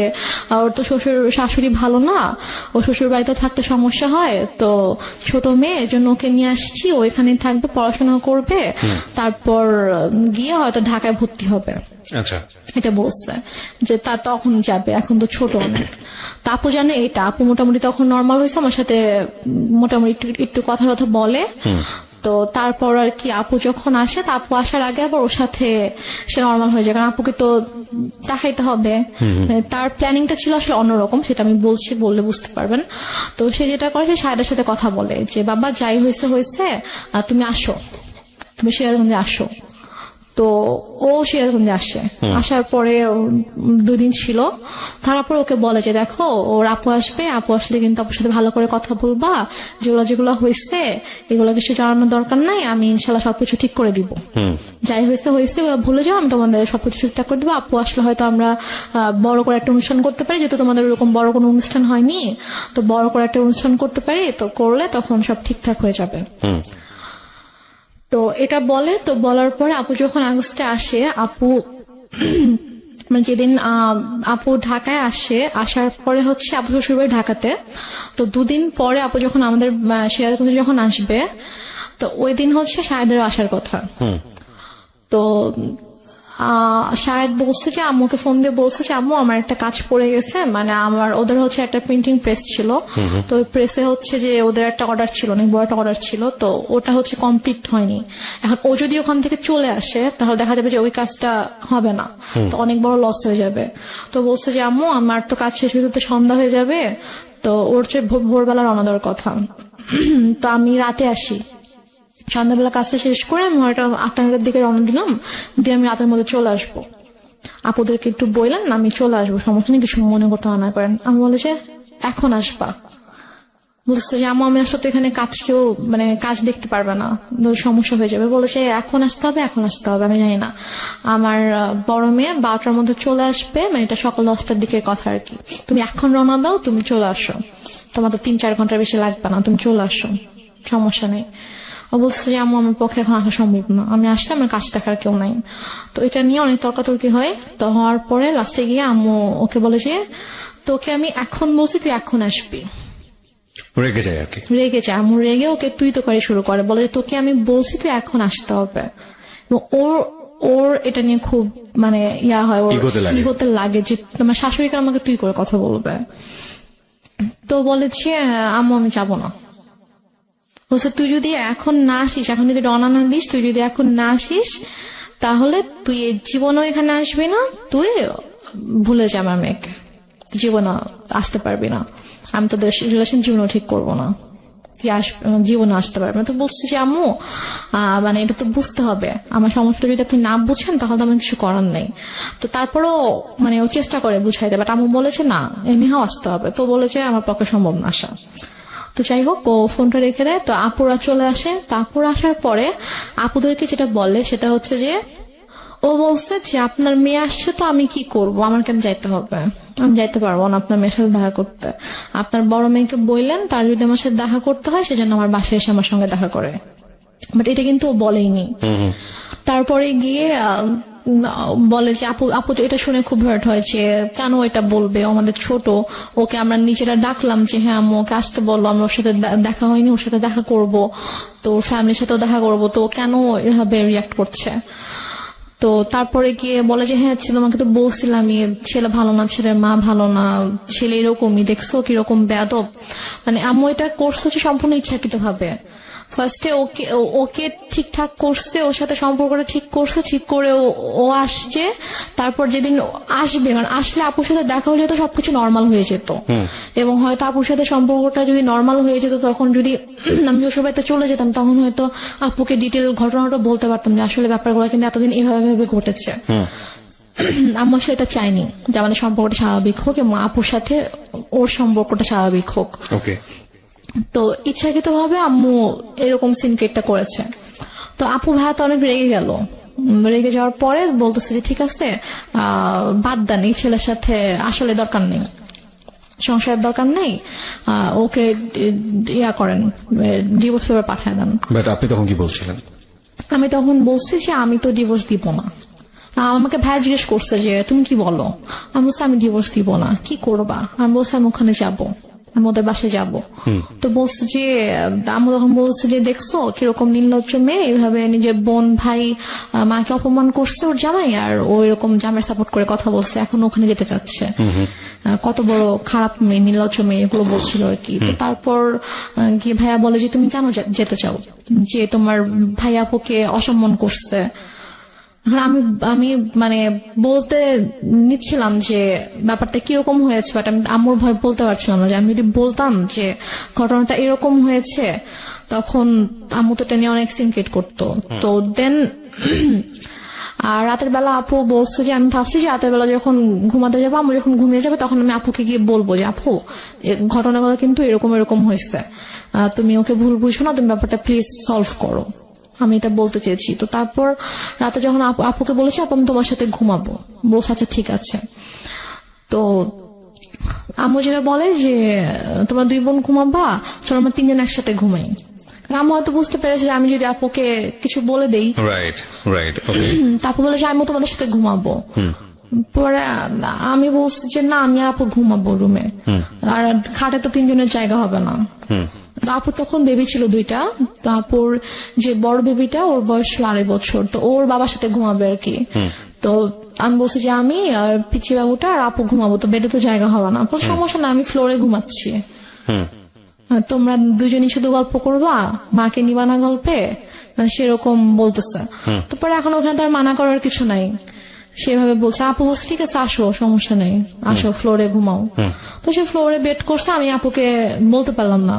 ওর তো শ্বশুর শাশুড়ি ভালো না, ও শ্বশুর বাড়িতে থাকতে সমস্যা হয়, তো ছোট মেয়ে এজন্য ওকে নিয়ে আসছি, ও এখানে থাকবে, পড়াশোনা করবে, তারপর গিয়ে হয়তো ঢাকায় ভর্তি হবে। আচ্ছা, এটা বলছে যে তা তখন যাবে, এখন তো ছোট অনেক। তা আপু জানে এটা, আপু মোটামুটি তখন নর্মাল হয়েছে, আমার সাথে মোটামুটি একটু কথা কথা বলে। তো তারপর আর কি আপু যখন আসে, তা আপু আসার আগে আবার ওর সাথে সে নর্মাল হয়ে যায়, কারণ আপুকে তো দেখাইতে হবে। মানে তার প্ল্যানিংটা ছিল আসলে অন্যরকম, সেটা আমি বলছি, বললে বুঝতে পারবেন। তো সে যেটা করে, সে সাহেদের সাথে কথা বলে যে বাবা যাই হয়েছে হয়েছে, তুমি আসো, তুমি সিরাজগঞ্জে আসো। তো ও সিরাজগঞ্জে আসে, আসার পরে 2 দিন ছিল, তারপর ওকে বলে যে দেখো ওর আপু আসবে, আপু আসলে কিন্তু আপুর সাথে ভালো করে কথা বলবা, যেগুলো যেগুলো হয়েছে এগুলো কিছু জানানোর দরকার নাই, আমি ইনশাল্লাহ সবকিছু ঠিক করে দিব, যাই হয়েছে হয়েছে ভুলে যাও, আমি তোমাদের সবকিছু ঠিকঠাক করে দিবো। আপু আসলে হয়তো আমরা বড় করে একটা অনুষ্ঠান করতে পারি, যেহেতু তোমাদের ওরকম বড় কোনো অনুষ্ঠান হয়নি, তো বড় করে একটা অনুষ্ঠান করতে পারি, তো করলে তখন সব ঠিকঠাক হয়ে যাবে। তো এটা বলে, তো বলার পরে আপু যখন আগস্টে আসে, আপু মানে যেদিন আপু ঢাকায় আসে, আসার পরে হচ্ছে আপু শ্বশুরবাড়ি ঢাকাতে, তো 2 দিন পরে আপু যখন আমাদের সিরাজগঞ্জে যখন আসবে, তো ওই দিন হচ্ছে শাহেদেরও আসার কথা। তো শাহেদ বলছে যে আম্মুকে ফোন দিয়ে বলছে যে আম্মু আমার একটা কাজ পড়ে গেছে, মানে আমার ওদের হচ্ছে একটা প্রিন্টিং প্রেস ছিল, তো ওই প্রেসে হচ্ছে যে ওদের একটা অর্ডার ছিল, অনেক বড় একটা অর্ডার ছিল, তো ওটা হচ্ছে কমপ্লিট হয়নি। এখন ও যদি ওখান থেকে চলে আসে তাহলে দেখা যাবে যে ওই কাজটা হবে না, তো অনেক বড় লস হয়ে যাবে। তো বলছে যে আম্মু আমার তো কাজ শেষ হতে সন্ধ্যা হয়ে যাবে, তো ওর চেয়ে ভোরবেলা রওনা দেওয়ার কথা, তো আমি রাতে আসি, সন্ধ্যাবেলা কাজটা শেষ করে আমি হয়তো 8টার দিকে রওনা দিলাম, দিয়ে আমি রাতের মধ্যে চলে আসবো। আপুদেরকে একটু বললেন আমি চলে আসবো, সমস্যা নেই, কিছু মনে করতে মানা করেন। আমি বলে যে এখন আসবা, বলছে যে আমি আসলে তো এখানে কাজ কেউ মানে কাজ দেখতে পারবে না, সমস্যা হয়ে যাবে। বলেছে এখন আসতে হবে, এখন আসতে হবে। আমি জানি না, আমার বড় মেয়ে 12টার মধ্যে চলে আসবে, মানে এটা সকাল 10টার দিকের কথা আর কি। তুমি এখন রওনা দাও, তুমি চলে আসো, তোমার তো 3-4 ঘন্টার বেশি লাগবে না, তুমি চলে আসো, সমস্যা নেই। ও বলছে যে আম্মু আমার পক্ষে এখন আসা সম্ভব না, আমি আসলে আমার কাজ দেখার কেউ নাই। তো এটা নিয়ে অনেক তর্কাতর্কি হয়। তো হওয়ার পরে লাস্টে গিয়ে আম্মু ওকে বলে যে তোকে আমি এখন বলছি তুই এখন আসবি, রেগে যায় আর কি, রেগে যায়। আম্মু রেগে ওকে তুই তো করে শুরু করে, বলে যে তোকে আমি বলছি তুই এখন আসতে হবে। এবং ওর এটা নিয়ে খুব মানে ইয়া হয়, ওর ইগোতে লাগে যে তোমার শাশুড়িকে আমাকে তুই করে কথা বলবে। তো বলে যে আম্মু আমি যাবো না। বলছে তুই যদি এখন না আসিস, এখন যদি রওনা না দিস, তুই যদি এখন না আসিস তাহলে তুই জীবনও এখানে আসবি না, তুই ভুলে যা আমার মেয়েকে, জীবনে আসতে পারবি না, আমি তোদের রিলেশন জীবনও ঠিক করবো না, তুই আসবে জীবনে আসতে পারবি না। তো বলছি যে আম্মু মানে এটা তো বুঝতে হবে, আমার সমস্যাটা যদি আপনি না বুঝেন তাহলে তো আমার কিছু করার নেই। তো তারপরও মানে ও চেষ্টা করে বুঝাইতে, বাট আম্মু বলেছে না এমনিও আসতে হবে। তো বলেছে আমার পক্ষে সম্ভব না আসা। তো যাই হোক ও ফোনটা রেখে দেয়। তো আপুরা চলে আসে। তো আপুরা আসার পরে আপুদেরকে যেটা বলে সেটা হচ্ছে যে ও বলছে যে আপনার মেয়ে আসছে, তো আমি কি করব, আমার কেন যাইতে হবে, আমি যাইতে পারবো না আপনার মেয়ের সাথে দেখা করতে। আপনার বড় মেয়েকে বললেন তার যদি আমার সাথে দেখা করতে হয় সেজন্য আমার বাসায় এসে আমার সঙ্গে দেখা করে, বাট এটা কিন্তু ও বলেইনি। তারপরে গিয়ে বলে যে আপু তো এটা শুনে খুব হার্ট হয় যে কেন এটা বলবে, আমাদের ছোট, ওকে আমরা নিজেরা ডাকলাম যে হ্যাঁ আম্মু ওকে আসতে বললো, আমরা ওর সাথে দেখা হয়নি, ওর সাথে দেখা করব, তো ওর ফ্যামিলির সাথেও দেখা করব, তো কেন এভাবে রিয়াক্ট করছে। তো তারপরে গিয়ে বলে যে হ্যাঁ তোমাকে তো বলছিলাম ছেলে ভালো না, ছেলের মা ভালো না, ছেলে এরকমই, দেখছো কিরকম বেয়াদব। মানে আম্মু এটা করছে হচ্ছে সম্পূর্ণ ইচ্ছাকৃত ভাবে। ফার্স্টে ওকে ঠিকঠাক করছে, ওর সাথে সম্পর্কটা ঠিক করছে, ঠিক করে ও আসছে। তারপর যেদিন আসবে, কারণ আসলে আপুর সাথে দেখা হলে তো সবকিছু নর্মাল হয়ে যেত, এবং হয়তো আপুর সাথে সম্পর্কটা যদি নর্মাল হয়ে যেত, তখন যদি আমি ওর বাড়িতে চলে যেতাম তখন হয়তো আপুকে ডিটেল ঘটনাটা বলতে পারতাম যে আসলে ব্যাপারগুলো কিন্তু এতদিন এভাবে ঘটেছে। আম্মু আসলে এটা চাইনি যে আমাদের সম্পর্কটা স্বাভাবিক হোক এবং আপুর সাথে ওর সম্পর্কটা স্বাভাবিক হোক। তো ইচ্ছাকৃত ভাবে আম্মু এরকম সিনক্রেটটা করেছে। তো আপু ভাইয়া তো অনেক রেগে গেল। রেগে যাওয়ার পরে বলতেছে যে ঠিক আছে বাদ দেন, এই ছেলের সাথে আসলে দরকার নেই, সংসারের দরকার নেই, ওকে ইয়া করেন, ডিভোর্স পেপার পাঠিয়ে দেন। বাট আপনি তখন কি বলছিলেন? আমি তখন বলছি যে আমি তো ডিভোর্স দিব না। আমাকে ভাই জিজ্ঞেস করছে যে তুমি কি বলো, আমি বলছি আমি ডিভোর্স দিব না, কি করবা? আমি বলছি আমি ওখানে যাবো, আমি ওদের বাসায় যাবো। তো বলছে যে আমি তখন বলছি যে দেখছো কিরকম নির্লজ্জ মেয়ে, এইভাবে নিজের বোন ভাই মাকে অপমান করছে ওর জামাই, আর ও এরকম জামাই সাপোর্ট করে কথা বলছে, এখন ওখানে যেতে চাচ্ছে। কত বড় খারাপ মেয়ে, নির্লজ্জ মেয়ে, এগুলো বলছিল আর কি। তো তারপর গিয়ে ভাইয়া বলে যে তুমি কেন যেতে চাও, যে তোমার ভাই আপুকে অসম্মান করছে। আমি আমি মানে বলতে নিচ্ছিলাম যে ব্যাপারটা কিরকম হয়েছে, বাট আমি আম্মুর ভয় বলতে পারছিলাম না। যে আমি যদি বলতাম যে ঘটনাটা এরকম হয়েছে, তখন আম্মু তো টেনে অনেক সিনক্রেট করতো। তো দেন আর রাতের বেলা আপু বলছে যে আমি ভাবছি যে রাতের বেলা যখন ঘুমাতে যাবো, আম্মু যখন ঘুমিয়ে যাবে, তখন আমি আপুকে গিয়ে বলবো যে আপু ঘটনাগুলো কিন্তু এরকম এরকম হয়েছে, তুমি ওকে ভুল বুঝো না, তুমি ব্যাপারটা প্লিজ সলভ করো, আমি এটা বলতে চেয়েছি। তো তারপর রাতে যখন আপুকে বলেছি আপু আমি তোমার সাথে ঘুমাবো, বলছে আচ্ছা ঠিক আছে। তো আম্মু যেটা বলে যে তোমরা 2 বোন ঘুমাবা, চলো আমরা 3 জন একসাথে ঘুমাই। আম্মু হয়তো বুঝতে পেরেছে যে আমি যদি আপুকে কিছু বলে দেই, রাইট রাইট, তারপর বলে যে আমি তোমাদের সাথে ঘুমাবো। পরে আমি বলছি যে না, আমি আর আপু ঘুমাবো রুমে, আর খাটে তো 3 জনের জায়গা হবে না। আপুর তখন বেবি ছিল 2টা। তারপর যে বড় বেবিটা ওর বয়স ছিল 2.5 বছর, তো ওর বাবার সাথে ঘুমাবে আর কি। তো আমি বলছি যে আমি আর পিচি বাবুটা আর আপু ঘুমাবো, তো বেডে তো জায়গা হবে না। সমস্যা না, আমি ফ্লোরে ঘুমাচ্ছি, তোমরা 2 জনই শুধু গল্প করবা, মাকে নিবা না গল্পে, সেরকম বলতেছে। তারপরে এখন ওখানে তো আর মানা করার কিছু নাই, সেভাবে বলছে। আপু বলছে ঠিক আছে আসো, সমস্যা নেই, আসো ফ্লোরে ঘুমাও। তো সে ফ্লোরে বেড করছে, আমি আপুকে বলতে পারলাম না,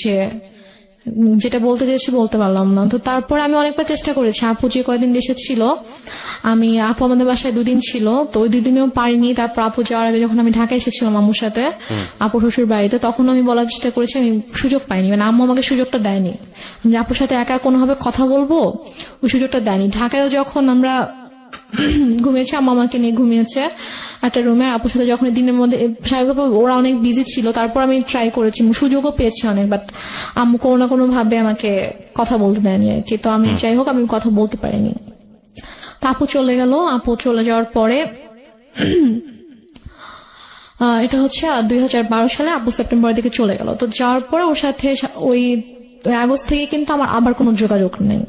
যে যেটা বলতে চেয়েছি বলতে পারলাম না। তো তারপরে আমি অনেকবার চেষ্টা করেছি, আপু যে কয়দিন দেশে ছিল, আপু আমাদের বাসায় 2 দিন ছিল, তো ওই 2 দিনেও পারিনি। তারপর আপু যাওয়ার আগে যখন আমি ঢাকায় এসেছিলাম আম্মুর সাথে আপুর শ্বশুর বাড়িতে, তখন আমি বলার চেষ্টা করেছি, আমি সুযোগ পাইনি, মানে আম্মু আমাকে সুযোগটা দেয়নি। আমি আপুর সাথে একা কোনোভাবে কথা বলবো, ওই সুযোগটা দেয়নি। ঢাকায়ও যখন আমরা ঘুমিয়েছি, আম্মু আমাকে নিয়ে ঘুমিয়েছে একটা রুমে, আপুর সাথে যখন দিনের মধ্যে স্বাভাবিকভাবে ওরা অনেক বিজি ছিল, তারপর আমি ট্রাই করেছি, সুযোগও পেয়েছি অনেক, বাট আম্মু কোনো না কোনো ভাবে আমাকে কথা বলতে দেয়নি আর কি। তো আমি যাই হোক আমি কথা বলতে পারিনি। তো আপু চলে গেল। আপু চলে যাওয়ার পরে এটা হচ্ছে 2012 সালে আপু সেপ্টেম্বরের দিকে চলে গেল। তো যাওয়ার পরে ওর সাথে ওই আগস্ট থেকে কিন্তু আমার আবার কোনো যোগাযোগ নেই।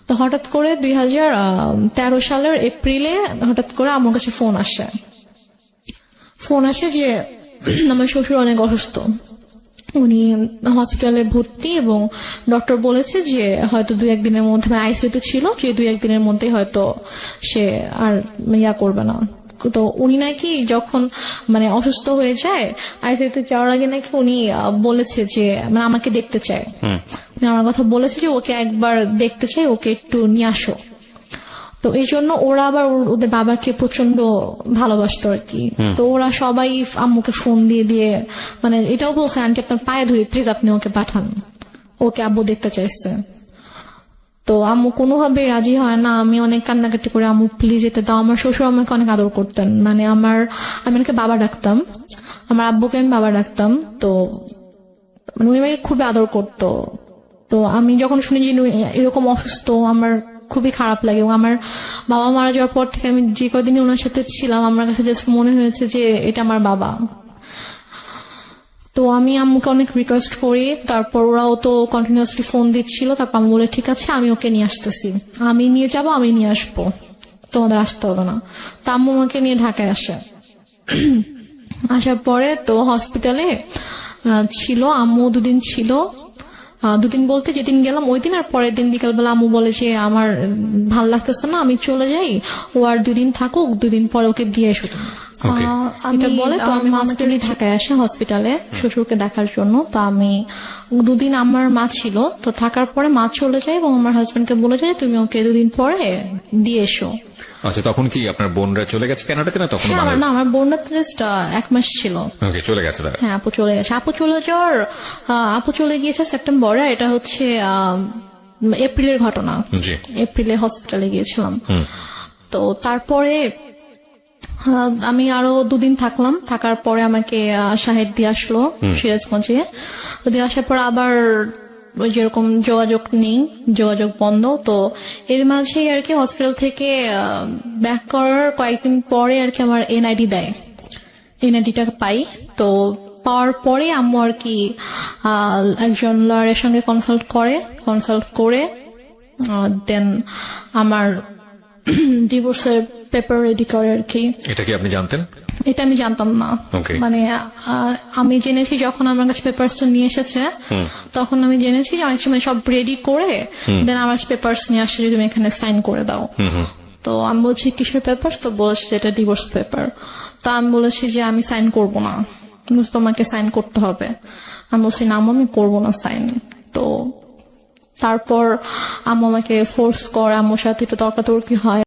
তো হঠাৎ করে 2013 সালের এপ্রিলে হঠাৎ করে আমার কাছে ফোন আসে যে আমার শ্বশুর অনেক অসুস্থ, উনি হসপিটালে ভর্তি, এবং ডক্টর বলেছে যে হয়তো 2-1 দিনের মধ্যে, মানে আইসিইউতে ছিল, যে 2-1 দিনের মধ্যে হয়তো সে আর ইয়া করবে না। তো উনি নাকি যখন মানে অসুস্থ হয়ে যায়, আইসিইউতে যাওয়ার আগে নাকি উনি বলেছে যে মানে আমাকে দেখতে চায়, আমার কথা বলেছে যে ওকে একবার দেখতে চাই, ওকে একটু নিয়ে আসো। তো এই জন্য ওরা আবার ওদের বাবাকে প্রচন্ড ভালোবাসতো আর কি। তো ওরা সবাই আম্মুকে ফোন দিয়ে মানে এটাও বলছে, আন্টি আপনার পায়ে ধরি প্লিজ আপনি ওকে পাঠান, ওকে আব্বু দেখতে চাইছে। তো আম্মু কোনোভাবে রাজি হয় না। আমি অনেক কান্নাকাটি করে আম্মু প্লিজ যেতে দাও। আমার শ্বশুর আমাকে অনেক আদর করতেন, মানে আমি ওনাকে বাবা ডাকতাম, আমার আব্বুকে আমি বাবা ডাকতাম। তো মানে উনি আমাকে খুবই আদর করতো। তো আমি যখন শুনি যে এরকম অসুস্থ, আমার খুবই খারাপ লাগে। এবং আমার বাবা মারা যাওয়ার পর থেকে আমি যে কদিনই ওনার সাথে ছিলাম, আমার কাছে জাস্ট মনে হয়েছে যে এটা আমার বাবা। তো আমি আম্মুকে অনেক রিকোয়েস্ট করি, তারপর ওরাও তো কন্টিনিউয়াসলি ফোন দিচ্ছিল। তারপর আমি বলে ঠিক আছে আমি ওকে নিয়ে আসতেছি, আমি নিয়ে যাব, আমি নিয়ে আসবো, তোমাদের আসতে হবে না। তো আম্মু আমাকে নিয়ে ঢাকায় আসার পরে তো হসপিটালে ছিল আম্মু 2 দিন ছিল। 2 দিন বলতে যেদিন গেলাম ওই দিন, আর পরের দিন বিকালবেলা আম্মু বলে যে আমার ভাল লাগতেছে না, আমি চলে যাই, ও আর 2 দিন থাকুক, 2 দিন পরে ওকে দিয়ে এসো। এটা বলে তো আমি হসপিটালে ঢাকায় আসি, হসপিটালে শ্বশুরকে দেখার জন্য। তো আমি 2 দিন আমার মা ছিল, তো থাকার পরে মা চলে যায় এবং আমার হাজবেন্ডকে বলে যায় তুমি ওকে 2 দিন পরে দিয়ে এসো। আচ্ছা, তখন কি আপনার বোনরা চলে গেছে কানাডাতে না তখন? না, আমার বোনরা জাস্ট 1 মাস ছিল। ওকে, চলে গেছে তারা? হ্যাঁ, আপু চলে গেছে। আপু চলে গিয়েছে সেপ্টেম্বরে। এটা হচ্ছে এপ্রিলের ঘটনা। এপ্রিলে হসপিটালে গিয়েছিলাম। তো তারপরে আমি আরো 2 দিন থাকলাম, থাকার পরে আমাকে শাহেদ দিয়ে আসলো সিরাজগঞ্জে। তো দিয়ে আসার পর আবার ওই যেরকম যোগাযোগ বন্ধ। তো এর মাঝেই আর কি হসপিটাল থেকে ব্যাক করার কয়েকদিন পরে আর কি আমার এনআইডি দেয়, এনআইডিটা পাই। তো পাওয়ার পরে আম্মু আর কি একজন লয়ারের সঙ্গে কনসাল্ট করে দেন আমার ডিভোর্সের পেপার রেডি করে আর কি। এটা কি আপনি জানতেন? এটা আমি জানতাম না। Okay. মানে আমি জেনেছি যখন আমার কাছে পেপারসটা নিয়ে এসেছে, তখন আমি জেনেছি যে অনেক সময় সব রেডি করে দেন আমার পেপারস নিয়ে আসে, যদি তুমি এখানে সাইন করে দাও। তো আমি বলছি কিসের পেপার? তো বলেছি যে এটা ডিভোর্স পেপার। তো আমি বলেছি যে আমি সাইন করব না, তোমাকে সাইন করতে হবে। আমি বলছি না আম্মু, আমি করবো না সাইন। তো তারপর আম্মু আমাকে ফোর্স করে, আম্মুর সাথে একটু তর্কাতর্কি হয়।